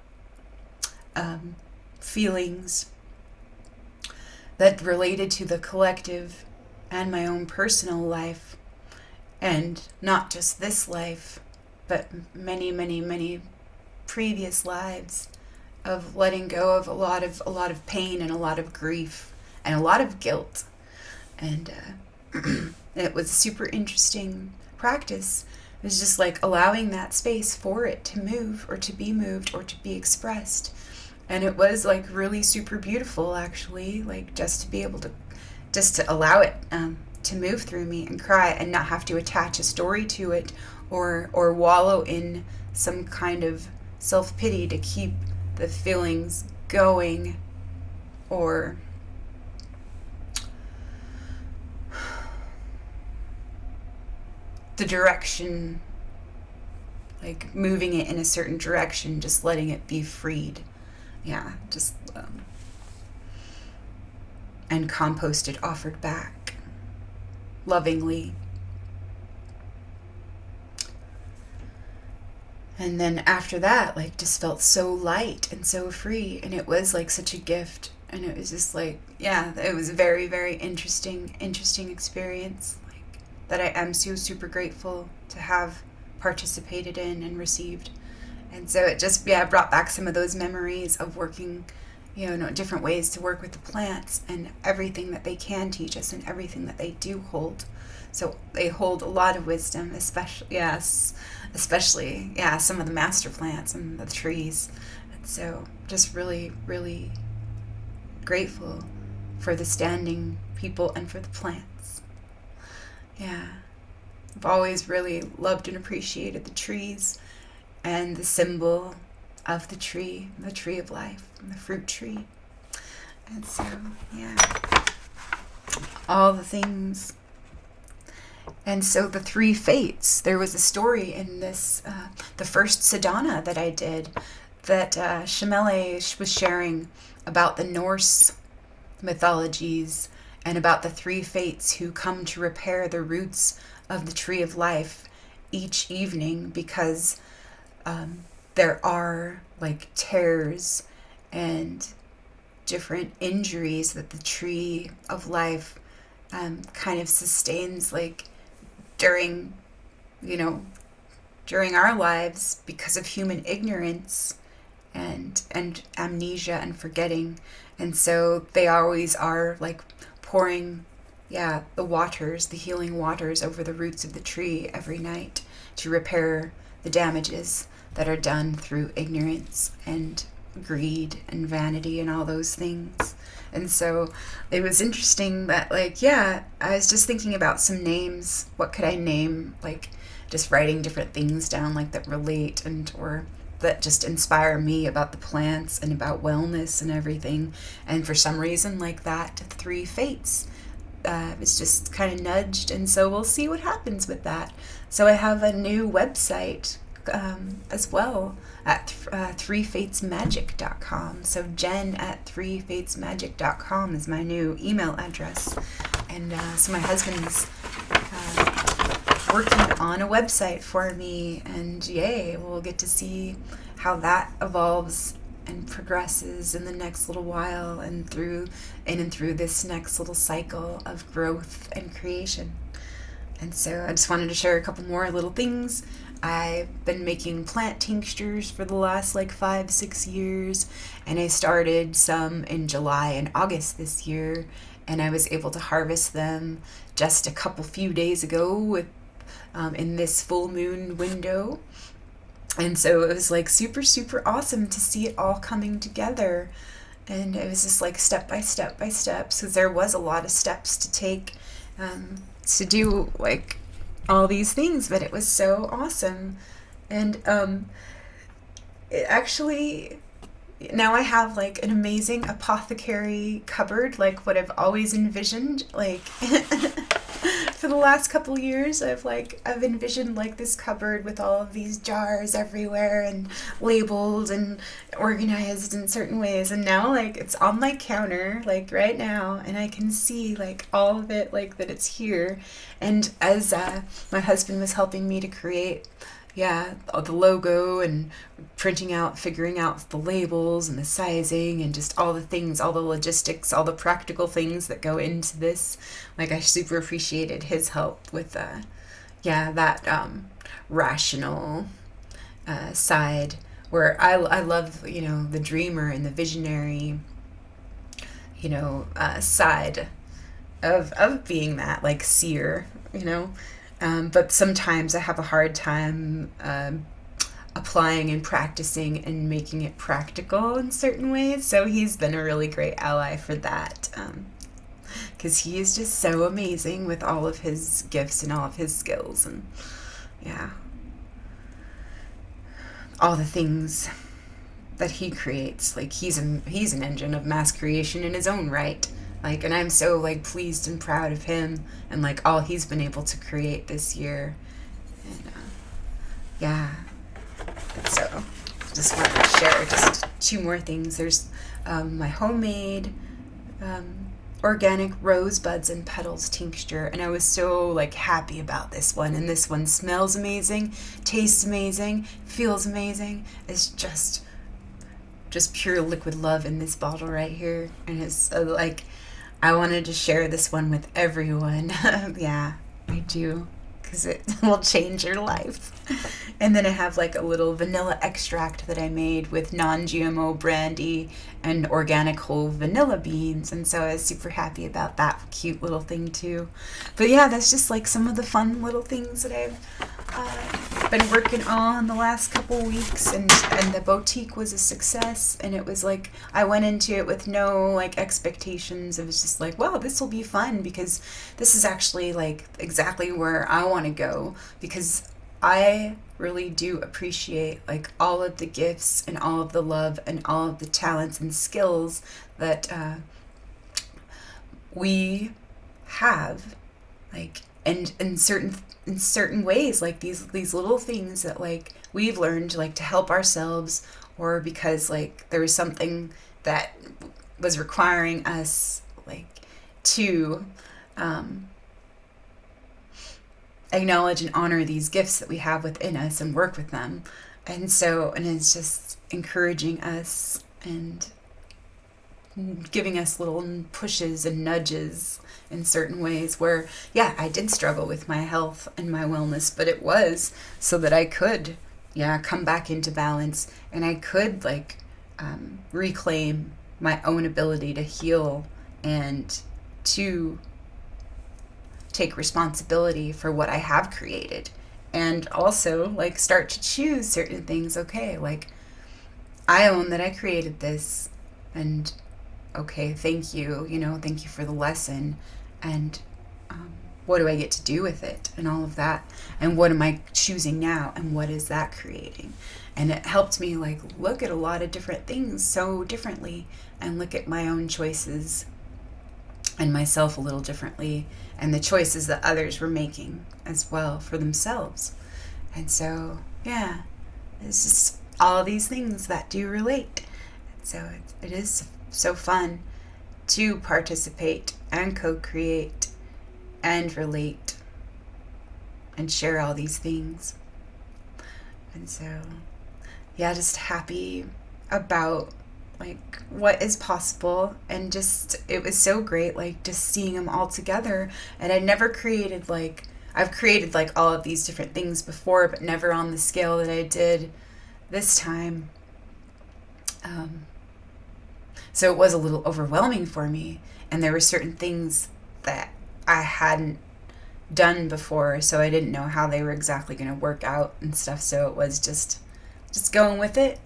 feelings that related to the collective and my own personal life, and not just this life, but many, many, many previous lives, of letting go of a lot of pain and a lot of grief and a lot of guilt. And it was a super interesting practice. It was just like allowing that space for it to move or to be moved or to be expressed. And it was like really super beautiful, actually, like just to be able to allow it to move through me and cry and not have to attach a story to it or wallow in some kind of self-pity to keep the feelings going, or the direction, like moving it in a certain direction, just letting it be freed. Yeah, just and composted, offered back lovingly. And then after that, like, just felt so light and so free, and it was like such a gift. And it was just like, yeah, it was a very, very interesting experience, like, that I am so super grateful to have participated in and received. And so it just, yeah, brought back some of those memories of working, different ways to work with the plants and everything that they can teach us and everything that they do hold. So they hold a lot of wisdom, especially, some of the master plants and the trees. And so just really, really grateful for the standing people and for the plants. Yeah. I've always really loved and appreciated the trees and the symbol of the tree of life, and the fruit tree. And so, yeah, all the things. And so the three fates, there was a story in this, the first sadhana that I did, that Shimele was sharing about the Norse mythologies and about the three fates who come to repair the roots of the tree of life each evening, because there are like tears and different injuries that the tree of life kind of sustains, like during our lives, because of human ignorance and amnesia and forgetting. And so they always are like pouring the healing waters over the roots of the tree every night to repair the damages that are done through ignorance and greed and vanity and all those things. And so it was interesting that, like, I was just thinking about some names. What could I name? Like, just writing different things down, like, that relate or that just inspire me about the plants and about wellness and everything. And for some reason, like that, three fates, it's just kind of nudged. And so we'll see what happens with that. So I have a new website as well at threefatesmagic.com. So Jen at threefatesmagic.com is my new email address. And so my husband's working on a website for me, and yay, we'll get to see how that evolves and progresses in the next little while, and through this next little cycle of growth and creation. And so I just wanted to share a couple more little things. I've been making plant tinctures for the last like 5, 6 years, and I started some in July and August this year, and I was able to harvest them just a couple few days ago with in this full moon window. And so it was like super, super awesome to see it all coming together. And it was just like step by step by step. So there was a lot of steps to take to do like all these things, but it was so awesome. And it actually, now I have like an amazing apothecary cupboard, like what I've always envisioned. Like for the last couple years, I've envisioned like this cupboard with all of these jars everywhere and labeled and organized in certain ways. And now like it's on my counter like right now, and I can see like all of it, like that it's here. And as my husband was helping me to create the logo and figuring out the labels and the sizing and just all the things, all the logistics, all the practical things that go into this. Like, I super appreciated his help with, that rational side, where I love, the dreamer and the visionary, side of being that, like, seer, but sometimes I have a hard time applying and practicing and making it practical in certain ways. So he's been a really great ally for that, because he is just so amazing with all of his gifts and all of his skills, and all the things that he creates. Like, he's an engine of mass creation in his own right. Like, and I'm so like pleased and proud of him and like all he's been able to create this year. And so just wanted to share just 2 more things. There's my homemade organic rosebuds and petals tincture, and I was so like happy about this one. And this one smells amazing, tastes amazing, feels amazing. It's just pure liquid love in this bottle right here, and it's like, I wanted to share this one with everyone. Yeah, I do, because it will change your life. And then I have like a little vanilla extract that I made with non-GMO brandy and organic whole vanilla beans, and so I was super happy about that cute little thing too. But yeah, that's just like some of the fun little things that I've been working on the last couple weeks, and the boutique was a success, and it was like I went into it with no like expectations. It was just like, wow, this will be fun, because this is actually like exactly where I want to go, because I really do appreciate like all of the gifts and all of the love and all of the talents and skills that we have, like, and in certain ways, like these little things that like we've learned like to help ourselves, or because like there was something that was requiring us like to acknowledge and honor these gifts that we have within us and work with them. And it's just encouraging us and giving us little pushes and nudges in certain ways where, I did struggle with my health and my wellness, but it was so that I could, come back into balance, and I could like reclaim my own ability to heal and to take responsibility for what I have created, and also like start to choose certain things. Okay, like, I own that I created this, and okay, thank you, thank you for the lesson, and what do I get to do with it, and all of that, and what am I choosing now, and what is that creating? And it helped me like look at a lot of different things so differently, and look at my own choices and myself a little differently, and the choices that others were making as well for themselves. And so, it's just all these things that do relate. And so it is so fun to participate and co-create and relate and share all these things. And so, just happy about like what is possible, and just it was so great like just seeing them all together. And I never created like I've created like all of these different things before, but never on the scale that I did this time. Um, so it was a little overwhelming for me, and there were certain things that I hadn't done before, so I didn't know how they were exactly going to work out and stuff. So it was just going with it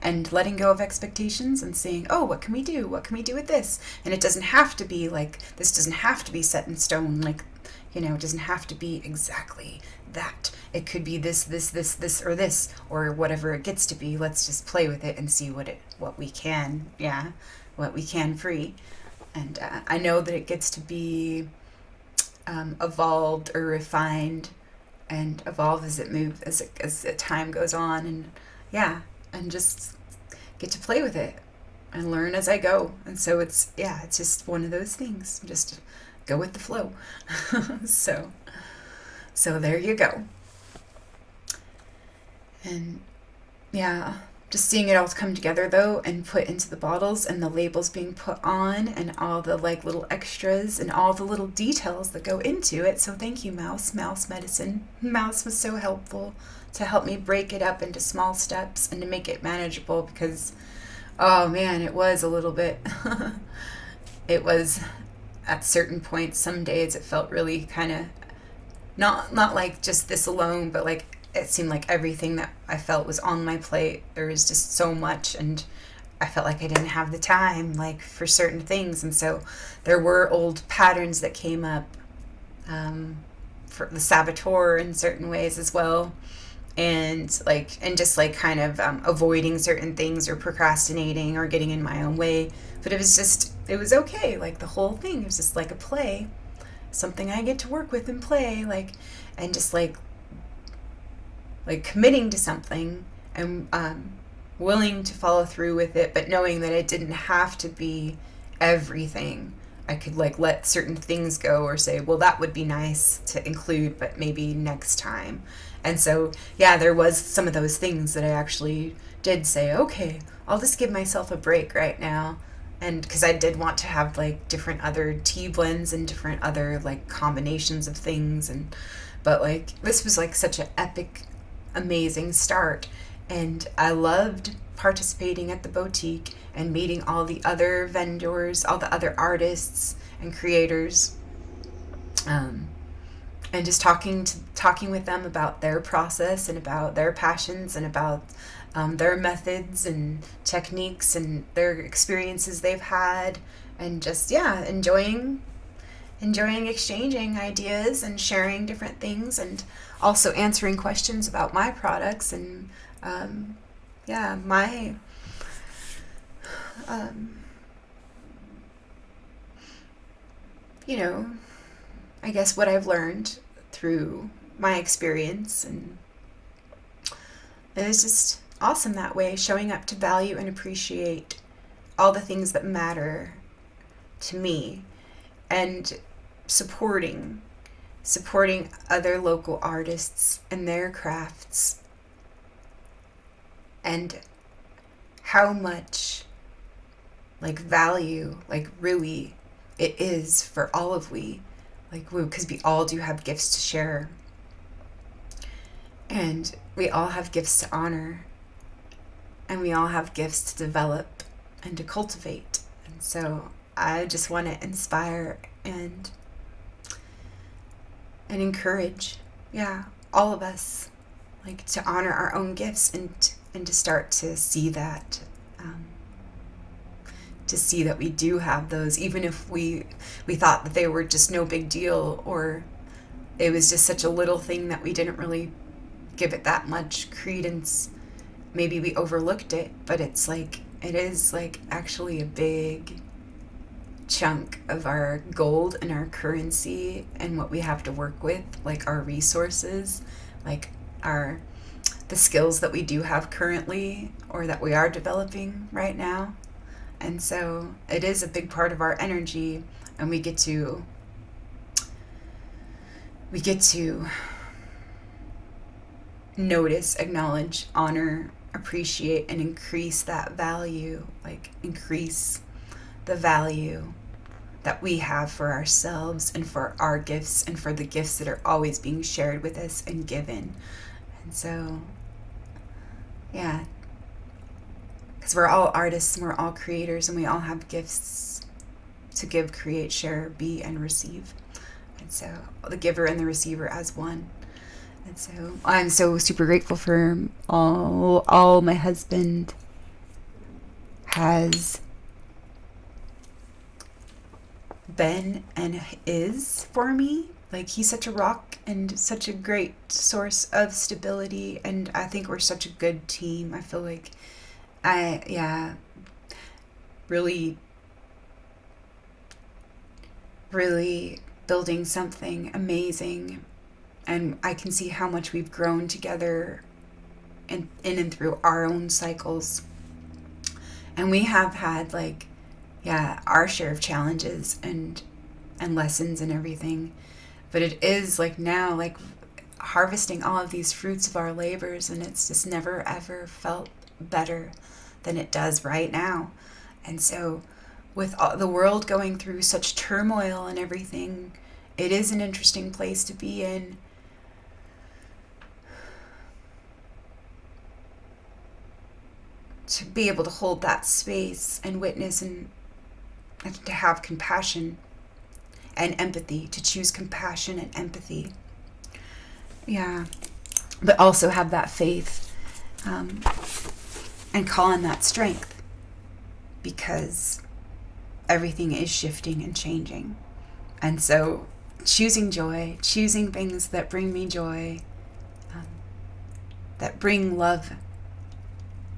and letting go of expectations and seeing, oh, what can we do? What can we do with this? And it doesn't have to be like, this doesn't have to be set in stone. Like, it doesn't have to be exactly that. It could be this, or this, or whatever it gets to be. Let's just play with it and see what we can, what we can free. And I know that it gets to be evolved or refined and evolve as it moves, as the time goes on, and just get to play with it and learn as I go. And so it's just one of those things. Just go with the flow. so there you go. And just seeing it all come together though, and put into the bottles, and the labels being put on, and all the like little extras and all the little details that go into it. So thank you, Mouse Medicine. Mouse was so helpful to help me break it up into small steps and to make it manageable, because oh man, it was a little bit it was at certain points, some days it felt really kind of not like just this alone, but like it seemed like everything that I felt was on my plate. There was just so much, and I felt like I didn't have the time like for certain things. And so there were old patterns that came up, for the saboteur in certain ways as well, and just like kind of avoiding certain things or procrastinating or getting in my own way. But it was okay. Like the whole thing was just like a play, something I get to work with and play, and just like committing to something and willing to follow through with it, but knowing that it didn't have to be everything. I could like let certain things go, or say, well, that would be nice to include, but maybe next time. And so, there was some of those things that I actually did say, okay, I'll just give myself a break right now. And because I did want to have like different other tea blends and different other like combinations of things. But like this was like such an epic, amazing start. And I loved participating at the boutique and meeting all the other vendors, all the other artists and creators, and just talking with them about their process and about their passions and about their methods and techniques and their experiences they've had, and just enjoying exchanging ideas and sharing different things, and also answering questions about my products and my I guess what I've learned through my experience. And it was just awesome that way, showing up to value and appreciate all the things that matter to me, and supporting other local artists and their crafts, and how much like value like really it is for all of we, like because we all do have gifts to share, and we all have gifts to honor, and we all have gifts to develop and to cultivate. And so I just want to inspire and encourage, all of us, like to honor our own gifts, and to start to see that, we do have those, even if we thought that they were just no big deal, or it was just such a little thing that we didn't really give it that much credence. Maybe we overlooked it, but it is like actually a big chunk of our gold and our currency and what we have to work with, like our resources, like the skills that we do have currently, or that we are developing right now. And so it is a big part of our energy, and we get to notice, acknowledge, honor, appreciate, and increase that value, like increase the value that we have for ourselves and for our gifts and for the gifts that are always being shared with us and given. And so, yeah, because we're all artists and we're all creators and we all have gifts to give, create, share, be, and receive. And so the giver and the receiver as one. And so I'm so super grateful for all my husband has been and is for me. Like, he's such a rock and such a great source of stability, and I think we're such a good team. I feel like really building something amazing, and I can see how much we've grown together in and through our own cycles. And we have had our share of challenges and lessons and everything. But it is now harvesting all of these fruits of our labors, and it's just never ever felt better than it does right now. And so with all the world going through such turmoil and everything, it is an interesting place to be in. To be able to hold that space and witness and to have compassion and empathy, to choose compassion and empathy. Yeah. But also have that faith and call on that strength, because everything is shifting and changing. And so choosing joy, choosing things that bring me joy, that bring love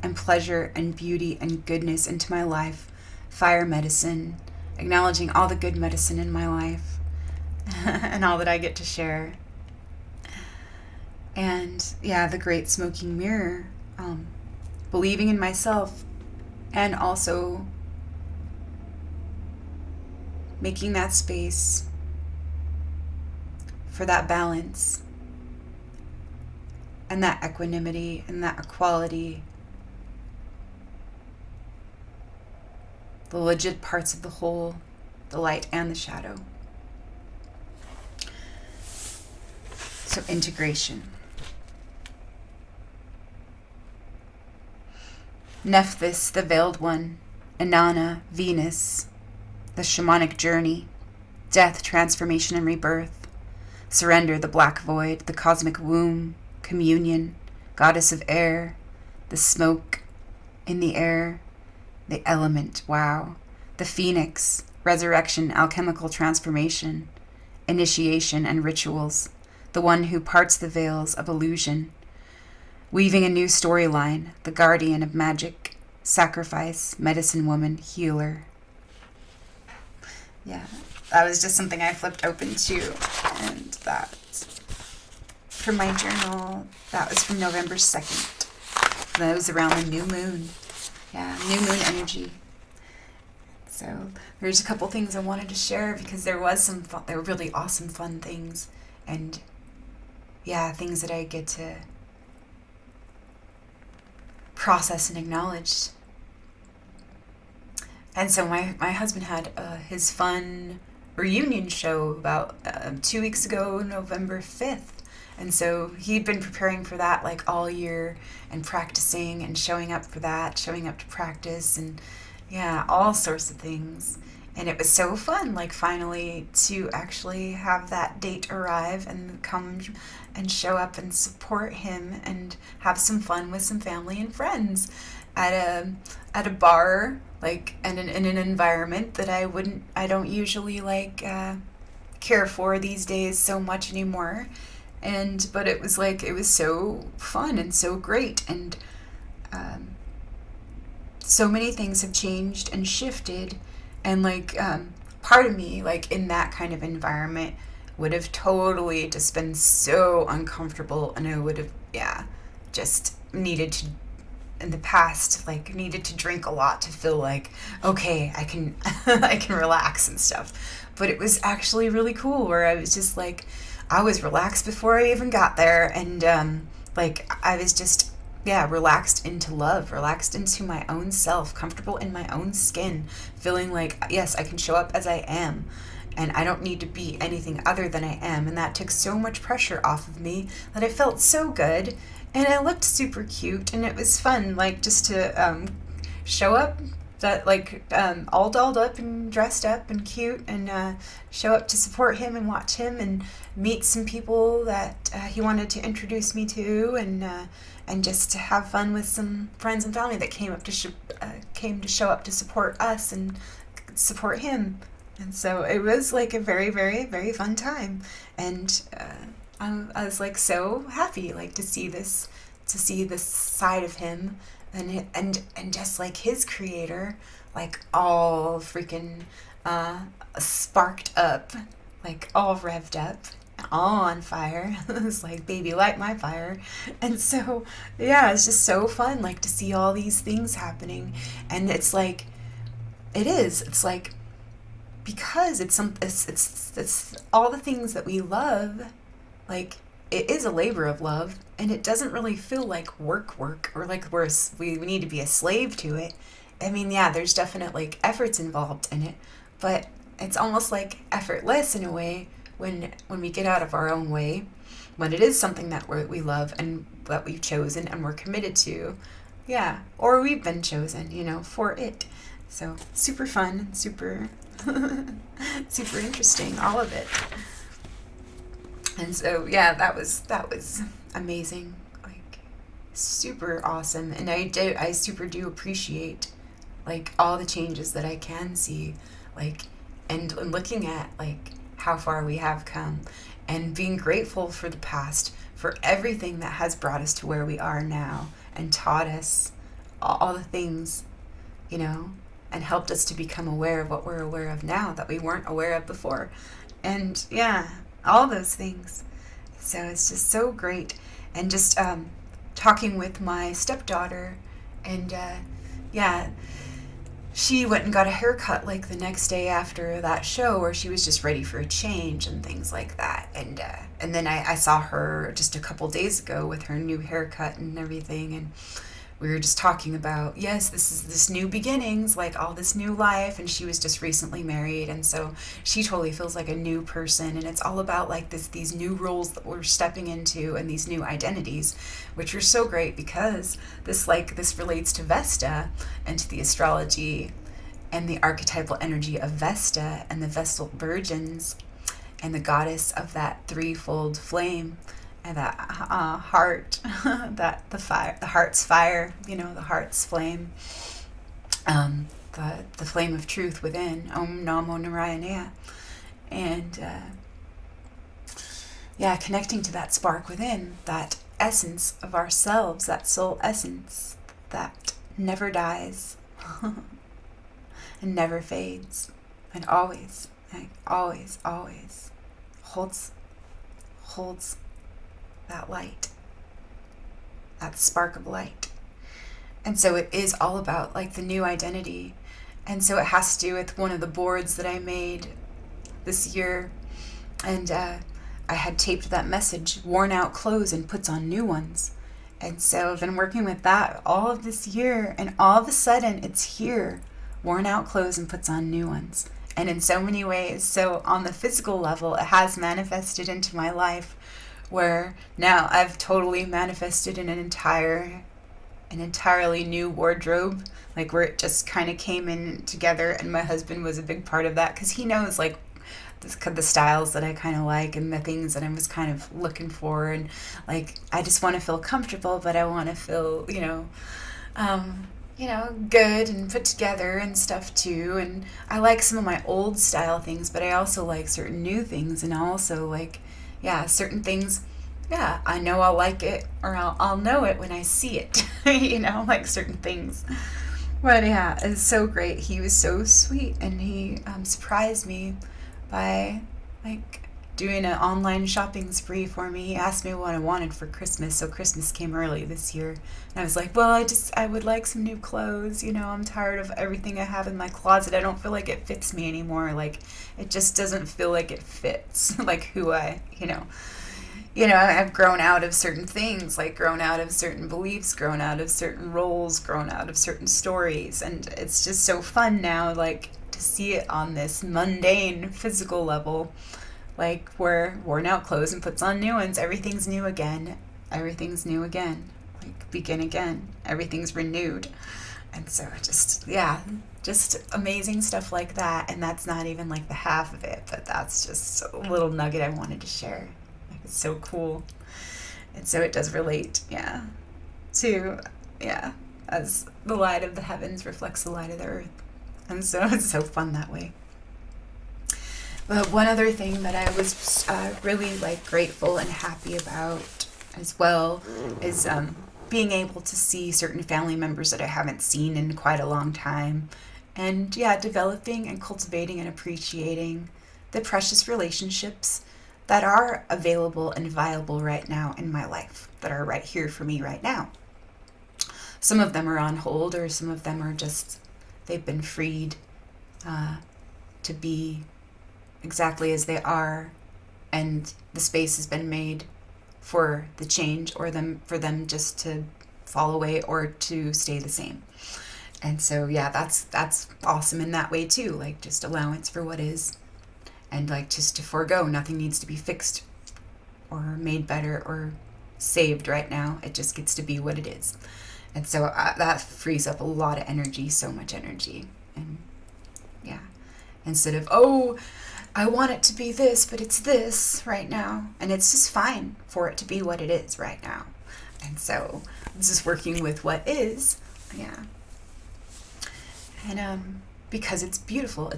and pleasure and beauty and goodness into my life, fire medicine, acknowledging all the good medicine in my life and all that I get to share. And the great smoking mirror, believing in myself and also making that space for that balance and that equanimity and that equality, the legit parts of the whole, the light and the shadow. So integration. Nephthys, the veiled one, Inanna, Venus, the shamanic journey, death, transformation, and rebirth, surrender, the black void, the cosmic womb, communion, goddess of air, the smoke in the air, the element, wow, the phoenix, resurrection, alchemical transformation, initiation and rituals, the one who parts the veils of illusion, weaving a new storyline, the guardian of magic, sacrifice, medicine woman, healer. Yeah, that was just something I flipped open to, and that from my journal, that was from November 2nd. That was around the new moon. Yeah, new moon energy. So there's a couple things I wanted to share, because there were really awesome fun things, and things that I get to process and acknowledge. And so my husband had his fun reunion show about 2 weeks ago, November 5th. And so he'd been preparing for that all year and practicing and showing up for that, showing up to practice and all sorts of things. And it was so fun, finally to actually have that date arrive and come and show up and support him and have some fun with some family and friends at a bar, in an environment that I don't usually care for these days so much anymore. But it was so fun and so great, and so many things have changed and shifted, and part of me in that kind of environment would have totally just been so uncomfortable, and I would have just needed to, in the past, needed to drink a lot to feel okay, I can I can relax and stuff. But it was actually really cool, where I was just I was relaxed before I even got there, and I was just relaxed into love, relaxed into my own self, comfortable in my own skin, feeling like, yes, I can show up as I am. And I don't need to be anything other than I am. And that took so much pressure off of me that I felt so good. And I looked super cute. And it was fun, like, just to show up that, like, all dolled up and dressed up and cute, and show up to support him and watch him and meet some people that he wanted to introduce me to, and just to have fun with some friends and family that came to show up to support us and support him. And so it was like a very, very, very fun time. And I was like so happy, like, to see this side of him, and just like his creator, like all freaking sparked up, like all revved up, all on fire. It's like, baby, light my fire. And so yeah, it's just so fun, like, to see all these things happening. And it's like, it's like, because it's all the things that we love, like, it is a labor of love, and it doesn't really feel like work, or like we need to be a slave to it. I mean, yeah, there's definite, like, efforts involved in it, but it's almost like effortless in a way when we get out of our own way, when it is something that we love and that we've chosen and we're committed to, yeah, or we've been chosen, for it. So super fun, super super interesting, all of it. And so yeah, that was amazing, like, super awesome. And I super do appreciate, like, all the changes that I can see, like, and looking at, like, how far we have come, and being grateful for the past, for everything that has brought us to where we are now and taught us all the things, and helped us to become aware of what we're aware of now that we weren't aware of before. And yeah, all those things. So it's just so great. And just talking with my stepdaughter, and yeah, she went and got a haircut, like, the next day after that show, where she was just ready for a change and things like that. And then I saw her just a couple days ago with her new haircut and everything, and we were just talking about, yes, this new beginnings, like, all this new life. And she was just recently married, and so she totally feels like a new person. And it's all about, like, these new roles that we're stepping into, and these new identities, which are so great, because this relates to Vesta and to the astrology and the archetypal energy of Vesta and the Vestal virgins and the goddess of that threefold flame, and that heart, that the heart's fire, the heart's flame, the flame of truth within, Om Namo Narayana, and yeah, connecting to that spark within, that essence of ourselves, that soul essence that never dies and never fades, and always, like, always holds that light, that spark of light. And so it is all about, like, the new identity. And so it has to do with one of the boards that I made this year. And I had taped that message, worn out clothes and puts on new ones. And so I've been working with that all of this year, and all of a sudden it's here, worn out clothes and puts on new ones. And in so many ways, so on the physical level, it has manifested into my life, where now I've totally manifested an entirely new wardrobe, like, where it just kind of came in together. And my husband was a big part of that, because he knows, like, the styles that I kind of like and the things that I was kind of looking for. And, like, I just want to feel comfortable, but I want to feel, good and put together and stuff too. And I like some of my old style things, but I also like certain new things, and also, like, yeah, certain things, yeah, I know I'll like it, or I'll know it when I see it, like certain things. But yeah, it's so great. He was so sweet, and he surprised me by, like, doing an online shopping spree for me. He asked me what I wanted for Christmas, so Christmas came early this year. And I was like, well, I would like some new clothes. I'm tired of everything I have in my closet. I don't feel like it fits me anymore. Like, it just doesn't feel like it fits, like, who I've grown out of certain things, like grown out of certain beliefs, grown out of certain roles, grown out of certain stories. And it's just so fun now, like, to see it on this mundane physical level. Like, wear worn out clothes and puts on new ones. Everything's new again. Everything's new again. Like, begin again. Everything's renewed. And so just amazing stuff like that. And that's not even like the half of it, but that's just a little nugget I wanted to share. Like, it's so cool. And so it does relate, to, as the light of the heavens reflects the light of the earth. And so it's so fun that way. But one other thing that I was really like grateful and happy about as well is being able to see certain family members that I haven't seen in quite a long time. And developing and cultivating and appreciating the precious relationships that are available and viable right now in my life, that are right here for me right now. Some of them are on hold, or some of them are just, they've been freed to be exactly as they are, and the space has been made for the change, or for them just to fall away or to stay the same. And so that's awesome in that way too, like just allowance for what is, and like just to forego. Nothing needs to be fixed or made better or saved right now. It just gets to be what it is. And so that frees up a lot of energy, so much energy. And instead of, I want it to be this, but it's this right now. And it's just fine for it to be what it is right now. And so I'm just working with what is. And because it's beautiful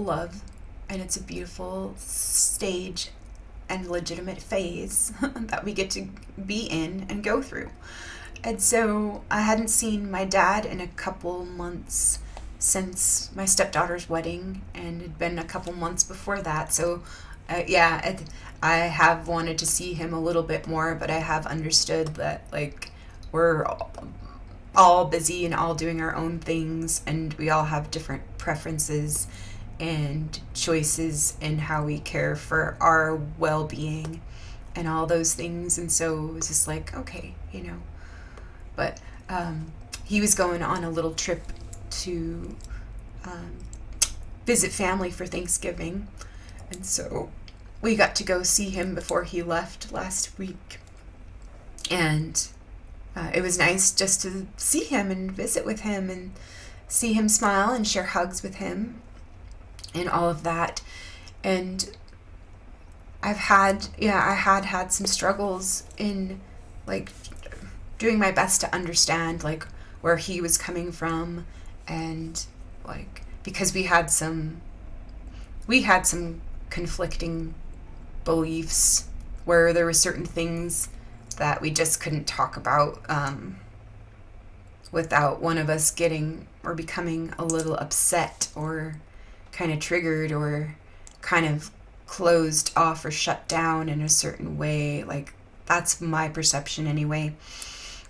love, and it's a beautiful stage and legitimate phase that we get to be in and go through. And so I hadn't seen my dad in a couple months since my stepdaughter's wedding, and it'd been a couple months before that. So I have wanted to see him a little bit more, but I have understood that like we're all busy and all doing our own things, and we all have different preferences and choices in how we care for our well-being and all those things. And so it was just like, okay, but he was going on a little trip to visit family for Thanksgiving, and so we got to go see him before he left last week. And it was nice just to see him and visit with him and see him smile and share hugs with him and all of that. And I had some struggles in like doing my best to understand like where he was coming from, and like because we had some conflicting beliefs where there were certain things that we just couldn't talk about without one of us getting or becoming a little upset or kind of triggered or kind of closed off or shut down in a certain way. Like that's my perception anyway.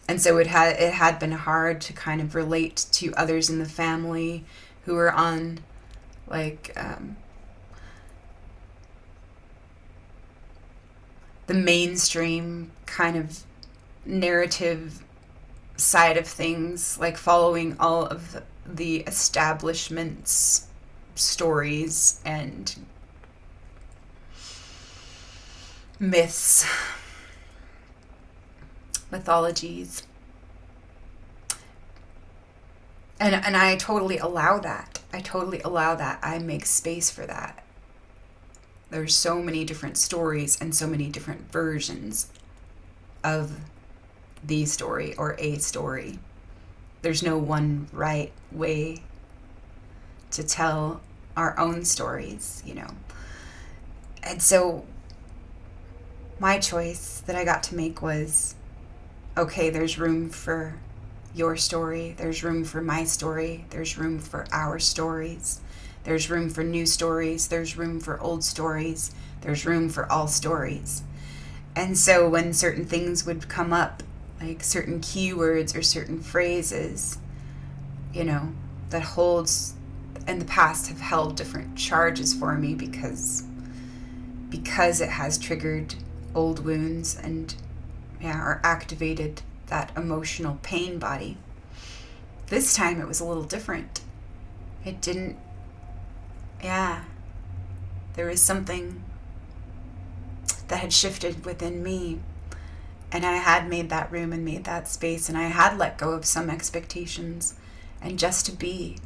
And so it had been hard to kind of relate to others in the family who were on like the mainstream kind of narrative side of things, like following all of the establishment's stories and myths, mythologies. And I totally allow that. I make space for that. There's so many different stories and so many different versions of the story or a story. There's no one right way to tell our own stories, And so my choice that I got to make was, okay, there's room for your story, there's room for my story, there's room for our stories, there's room for new stories, there's room for old stories, there's room for all stories. And so when certain things would come up, like certain keywords or certain phrases, that holds in the past have held different charges for me because it has triggered old wounds and, or activated that emotional pain body. This time it was a little different. It didn't, there was something that had shifted within me, and I had made that room and made that space, and I had let go of some expectations, and just to be,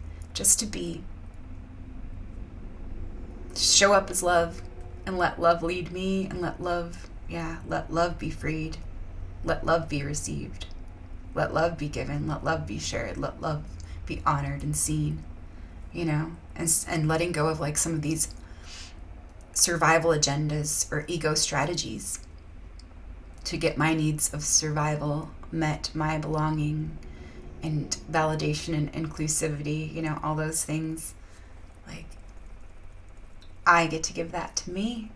show up as love, and let love lead me, and let love be freed, let love be received, let love be given, let love be shared, let love be honored and seen, and letting go of like some of these survival agendas or ego strategies to get my needs of survival met, my belonging and validation and inclusivity, all those things. Like, I get to give that to me.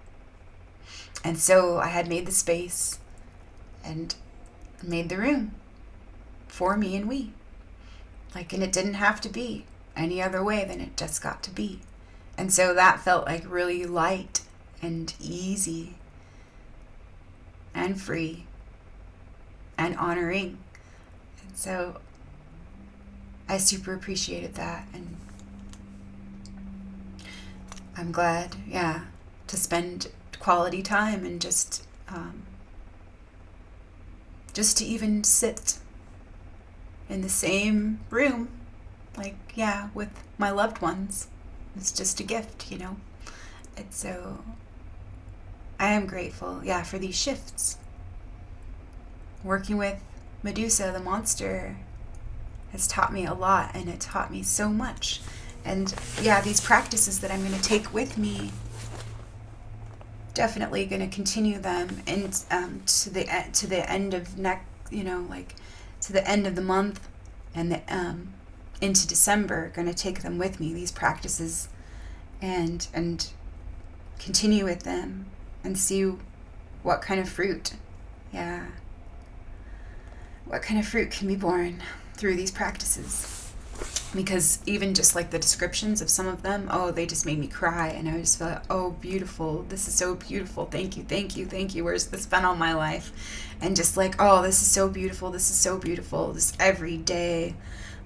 And so I had made the space and made the room for me and we. Like, and it didn't have to be any other way than it just got to be. And so that felt like really light and easy and free and honoring. And so I super appreciated that. And I'm glad, to spend quality time and just to even sit in the same room, with my loved ones. It's just a gift, And so I am grateful, for these shifts. Working with Medusa, the monster, has taught me a lot, and it taught me so much. And these practices that I'm going to take with me, definitely going to continue them, and to the end of to the end of the month, and into December, going to take them with me, these practices, and continue with them and see what kind of fruit, what kind of fruit can be born through these practices. Because even just like the descriptions of some of them, they just made me cry, and I just felt, beautiful, this is so beautiful, thank you, where's this been all my life? And just like, this is so beautiful, this every day,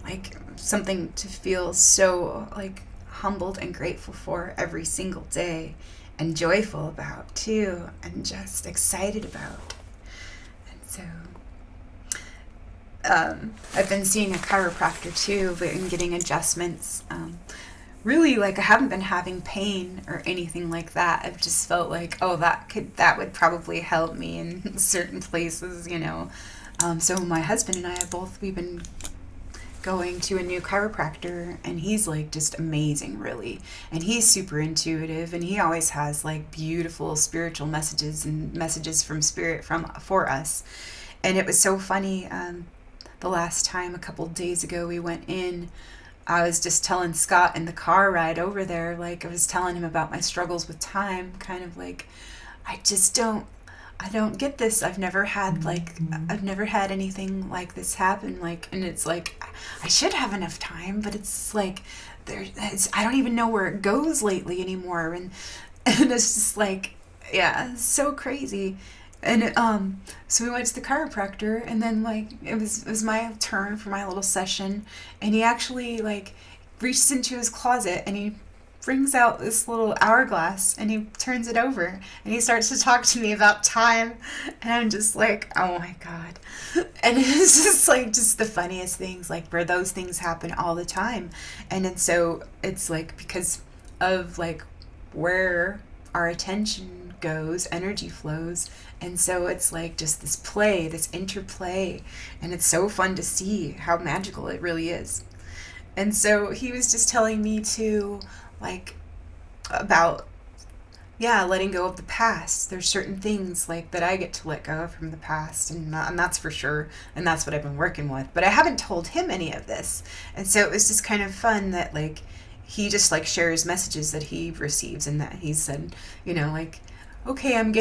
like something to feel so like humbled and grateful for every single day, and joyful about too, and just excited about. And so I've been seeing a chiropractor too, but in getting adjustments. Really, like, I haven't been having pain or anything like that. I've just felt like, that would probably help me in certain places, So my husband and I we've been going to a new chiropractor, and he's like just amazing, really. And he's super intuitive, and he always has like beautiful spiritual messages and messages from spirit for us. And it was so funny. The last time, a couple days ago, we went in, I was just telling Scott in the car ride over there, like I was telling him about my struggles with time, kind of like, I don't get this. I've never had anything like this happen. Like, and it's like, I should have enough time, but it's like, I don't even know where it goes lately anymore. And it's just like, so crazy. And so we went to the chiropractor, and then like it was my turn for my little session, and he actually like reaches into his closet and he brings out this little hourglass, and he turns it over, and he starts to talk to me about time, and I'm just like, oh my God. And it's just like just the funniest things, like where those things happen all the time. And then so it's like because of like where our attention goes, energy flows. And so it's like just this play, this interplay, and it's so fun to see how magical it really is. And so he was just telling me to like about letting go of the past. There's certain things like that I get to let go from the past, and that's for sure, and that's what I've been working with. But I haven't told him any of this, and so it was just kind of fun that like he just like shares messages that he receives, and that he said, like, okay, I'm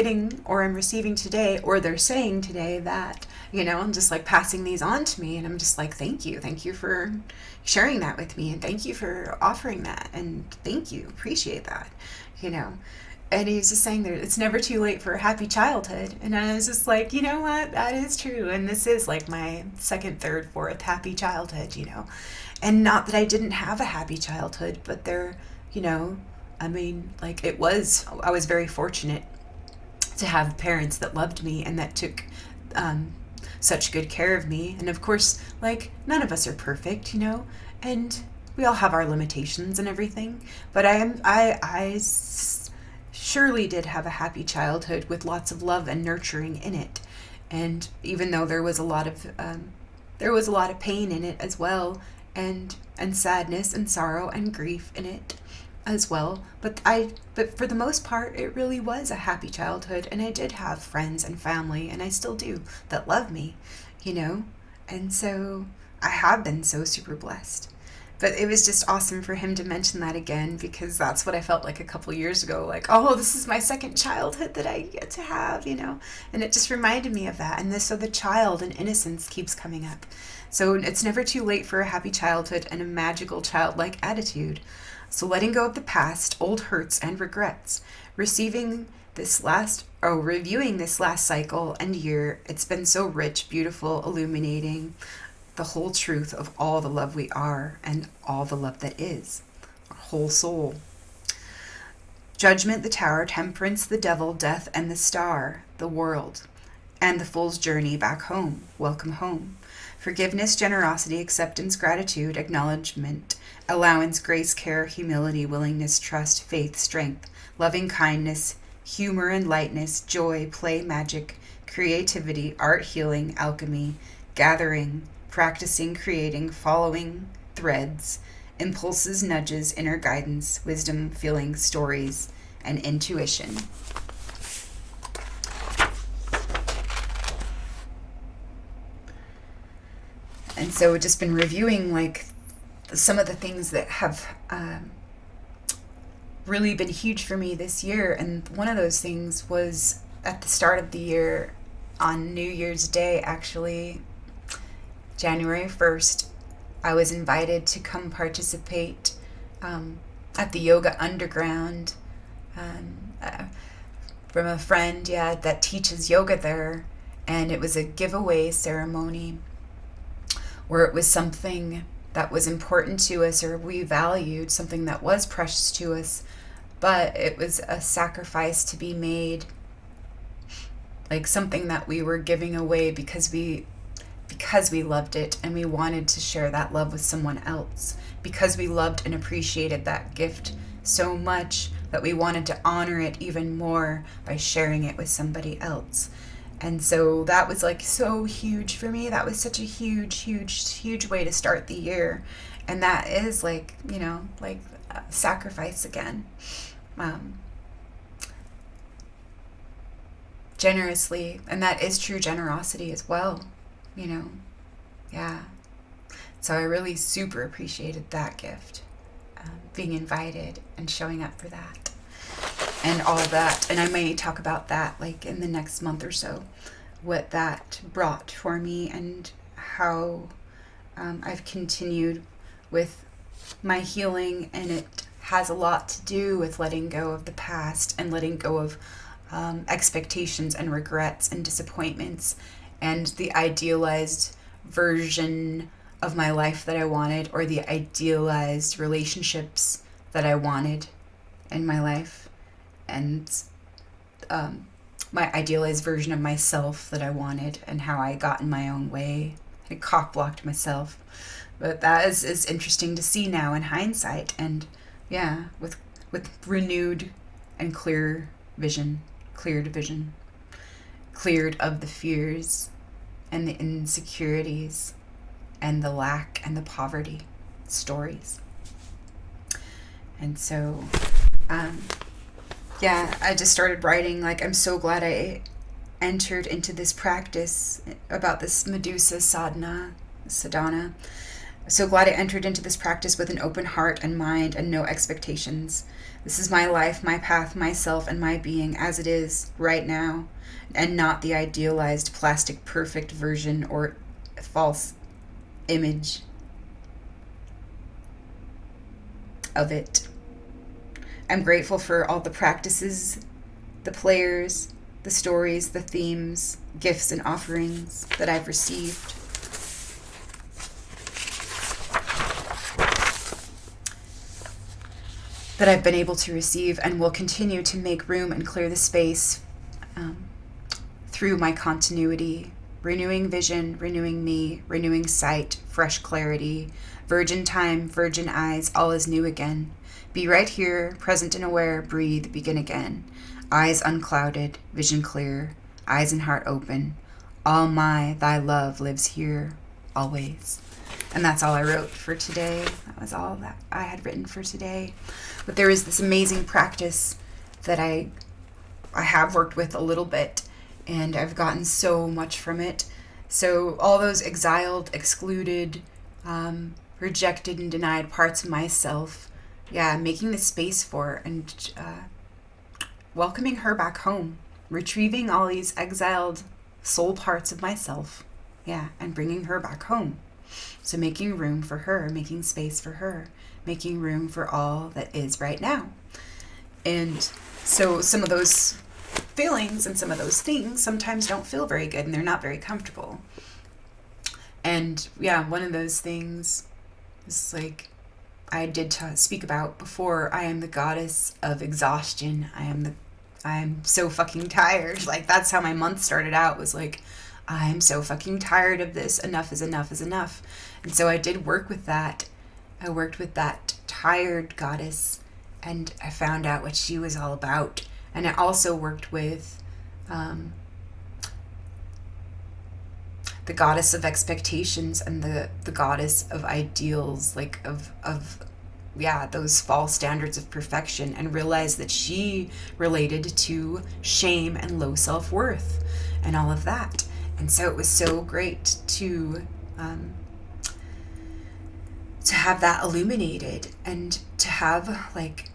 receiving today, or they're saying today that, I'm just like passing these on to me, and I'm just like, thank you for sharing that with me, and thank you for offering that, and thank you, appreciate that, And he was just saying there, it's never too late for a happy childhood. And I was just like, you know what? That is true. And this is like my second, third, fourth happy childhood, you know. And not that I didn't have a happy childhood, but there, you know, I mean, like I was very fortunate to have parents that loved me and that took such good care of me. And of course, like, none of us are perfect, you know, and we all have our limitations and everything. But surely did have a happy childhood with lots of love and nurturing in it. And even though there was a lot of pain in it as well, and sadness and sorrow and grief in it as well. But for the most part, it really was a happy childhood, and I did have friends and family, and I still do, that love me, you know? And so I have been so super blessed. But it was just awesome for him to mention that again, because that's what I felt like a couple years ago. Like, oh, this is my second childhood that I get to have, you know? And it just reminded me of that. And so the child and innocence keeps coming up. So it's never too late for a happy childhood and a magical childlike attitude. So letting go of the past, old hurts and regrets, reviewing this last cycle and year, it's been so rich, beautiful, illuminating the whole truth of all the love we are and all the love that is, our whole soul. Judgment, the tower, temperance, the devil, death, and the star, the world, and the fool's journey back home, welcome home. Forgiveness, generosity, acceptance, gratitude, acknowledgement, allowance, grace, care, humility, willingness, trust, faith, strength, loving kindness, humor and lightness, joy, play, magic, creativity, art, healing, alchemy, gathering, practicing, creating, following, threads, impulses, nudges, inner guidance, wisdom, feeling, stories, and intuition. And so we've just been reviewing like some of the things that have really been huge for me this year. And one of those things was at the start of the year, on New Year's Day, actually, January 1st, I was invited to come participate at the Yoga Underground from a friend, that teaches yoga there. And it was a giveaway ceremony where it was something that was important to us, or we valued, something that was precious to us, but it was a sacrifice to be made, like something that we were giving away because we loved it and we wanted to share that love with someone else, because we loved and appreciated that gift so much that we wanted to honor it even more by sharing it with somebody else. And so that was like so huge for me. That was such a huge way to start the year. And that is like, you know, like sacrifice again. Generously. And that is true generosity as well, you know. Yeah. So I really super appreciated that gift, being invited and showing up for that. And all that, and I may talk about that like in the next month or so, what that brought for me and how I've continued with my healing. And it has a lot to do with letting go of the past and letting go of expectations and regrets and disappointments and the idealized version of my life that I wanted, or the idealized relationships that I wanted in my life. And my idealized version of myself that I wanted, and how I got in my own way. I cock-blocked myself. But that is interesting to see now in hindsight. And yeah, with renewed and cleared vision, cleared of the fears and the insecurities and the lack and the poverty stories. And so I just started writing. Like, I'm so glad I entered into this practice about this Medusa sadhana. So glad I entered into this practice with an open heart and mind and no expectations. This is my life, my path, myself, and my being as it is right now, and not the idealized, plastic, perfect version or false image of it. I'm grateful for all the practices, the players, the stories, the themes, gifts, and offerings that I've received. That I've been able to receive and will continue to make room and clear the space through my continuity, renewing vision, renewing me, renewing sight, fresh clarity, virgin time, virgin eyes, all is new again. Be right here, present and aware, breathe, begin again. Eyes unclouded, vision clear, eyes and heart open. All thy love lives here, always. And that's all I wrote for today. That was all that I had written for today. But there is this amazing practice that I have worked with a little bit, and I've gotten so much from it. So all those exiled, excluded, rejected and denied parts of myself, making the space for and welcoming her back home, retrieving all these exiled soul parts of myself, and bringing her back home. So making room for her, making space for her, making room for all that is right now. And so some of those feelings and some of those things sometimes don't feel very good and they're not very comfortable. And one of those things is like I did speak about before, I am the goddess of exhaustion. I'm so fucking tired. Like that's how my month started out, was like, I'm so fucking tired of this. Enough is enough is enough. And so I did work with that. I worked with that tired goddess and I found out what she was all about. And I also worked with the goddess of expectations and the goddess of ideals, like of those false standards of perfection, and realized that she related to shame and low self-worth and all of that. And so it was so great to have that illuminated and to have like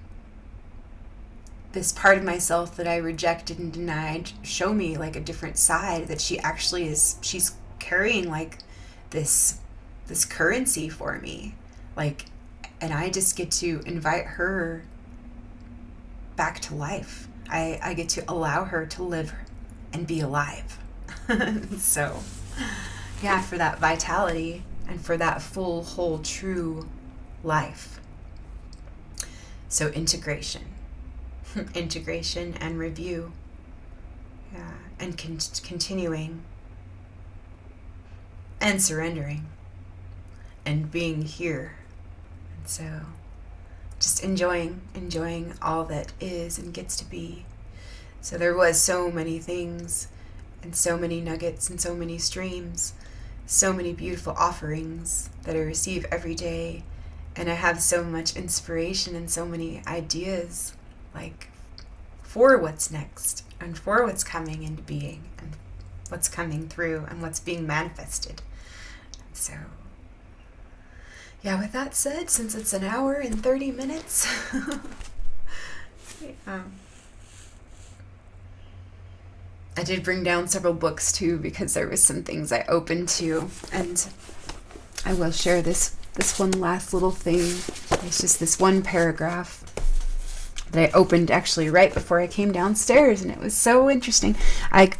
this part of myself that I rejected and denied show me like a different side, that she actually is, she's carrying like this currency for me, like, and I just get to invite her back to life. I get to allow her to live and be alive. So for that vitality and for that full, whole, true life. So integration and review, and continuing and surrendering and being here. And so just enjoying all that is and gets to be. So there was so many things and so many nuggets and so many streams, so many beautiful offerings that I receive every day. And I have so much inspiration and so many ideas, like, for what's next and for what's coming into being and what's coming through and what's being manifested. So, with that said, since it's an hour and 30 minutes, I did bring down several books too, because there was some things I opened to, and I will share this one last little thing. It's just this one paragraph that I opened actually right before I came downstairs, and it was so interesting. I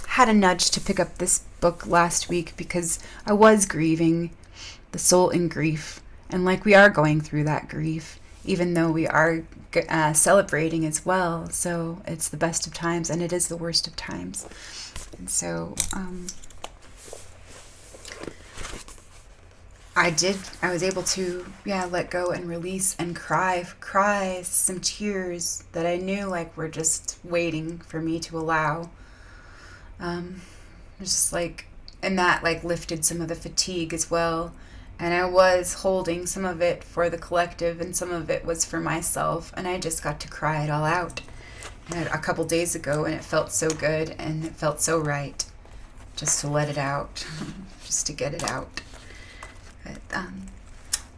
had a nudge to pick up this book last week because I was grieving, the soul in grief, and like we are going through that grief, even though we are celebrating as well. So it's the best of times and it is the worst of times. And so I was able to let go and release and cry some tears that I knew like were just waiting for me to allow. Just like, and that like lifted some of the fatigue as well. And I was holding some of it for the collective and some of it was for myself, and I just got to cry it all out a couple days ago, and it felt so good and it felt so right just to let it out, just to get it out. But,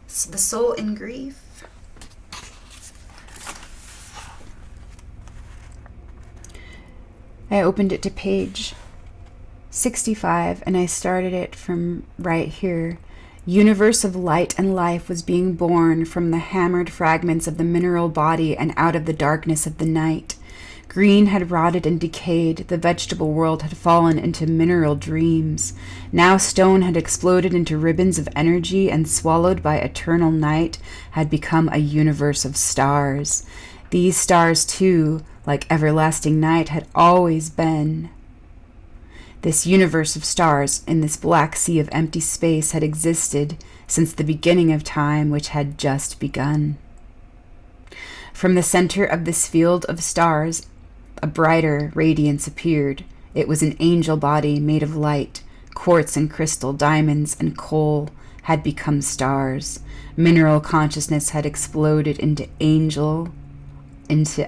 so the soul in grief. I opened it to page 65 and I started it from right here. Universe of light and life was being born from the hammered fragments of the mineral body and out of the darkness of the night. Green had rotted and decayed. The vegetable world had fallen into mineral dreams. Now stone had exploded into ribbons of energy and, swallowed by eternal night, had become a universe of stars. These stars, too, like everlasting night, had always been. This universe of stars in this black sea of empty space had existed since the beginning of time, which had just begun. From the center of this field of stars, a brighter radiance appeared. It was an angel body made of light. Quartz and crystal, diamonds and coal had become stars. Mineral consciousness had exploded into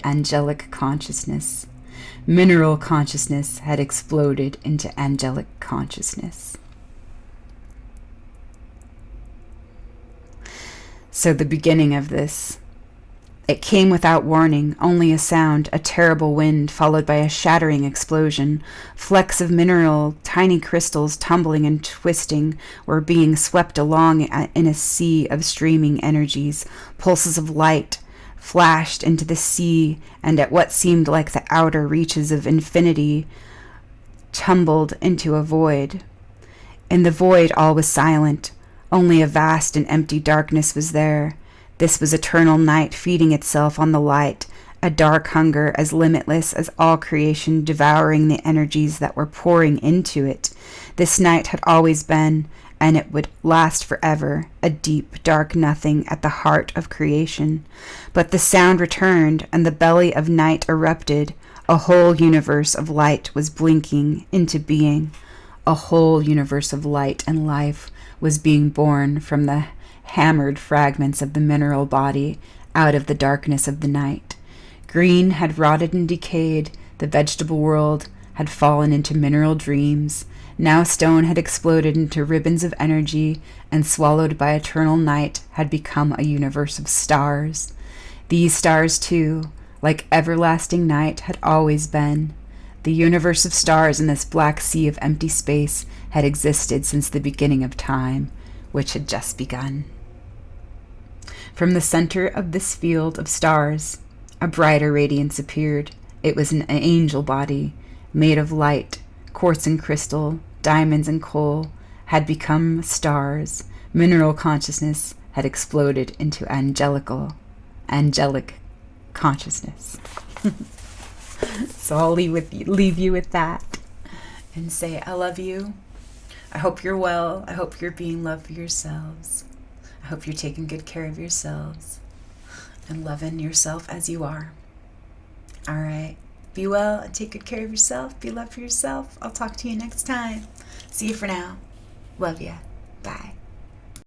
angelic consciousness. Mineral consciousness had exploded into angelic consciousness. So the beginning of this, it came without warning, only a sound, a terrible wind, followed by a shattering explosion. Flecks of mineral, tiny crystals tumbling and twisting, were being swept along in a sea of streaming energies. Pulses of light flashed into the sea, and at what seemed like the outer reaches of infinity, tumbled into a void. In the void all was silent. Only a vast and empty darkness was there. This was eternal night feeding itself on the light, a dark hunger as limitless as all creation, devouring the energies that were pouring into it. This night had always been, and it would last forever, a deep, dark nothing at the heart of creation. But the sound returned, and the belly of night erupted. A whole universe of light was blinking into being. A whole universe of light and life was being born from the hammered fragments of the mineral body out of the darkness of the night. Green had rotted and decayed. The vegetable world had fallen into mineral dreams. Now stone had exploded into ribbons of energy, and, swallowed by eternal night, had become a universe of stars. These stars, too, like everlasting night, had always been. The universe of stars in this black sea of empty space had existed since the beginning of time, which had just begun. From the center of this field of stars, a brighter radiance appeared. It was an angel body, made of light. Quartz and crystal, diamonds and coal had become stars. Mineral consciousness had exploded into angelic consciousness. So I'll leave you with that and say, I love you. I hope you're well. I hope you're being love for yourselves. I hope you're taking good care of yourselves and loving yourself as you are. All right. Be well and take good care of yourself. Be love for yourself. I'll talk to you next time. See you for now. Love ya. Bye.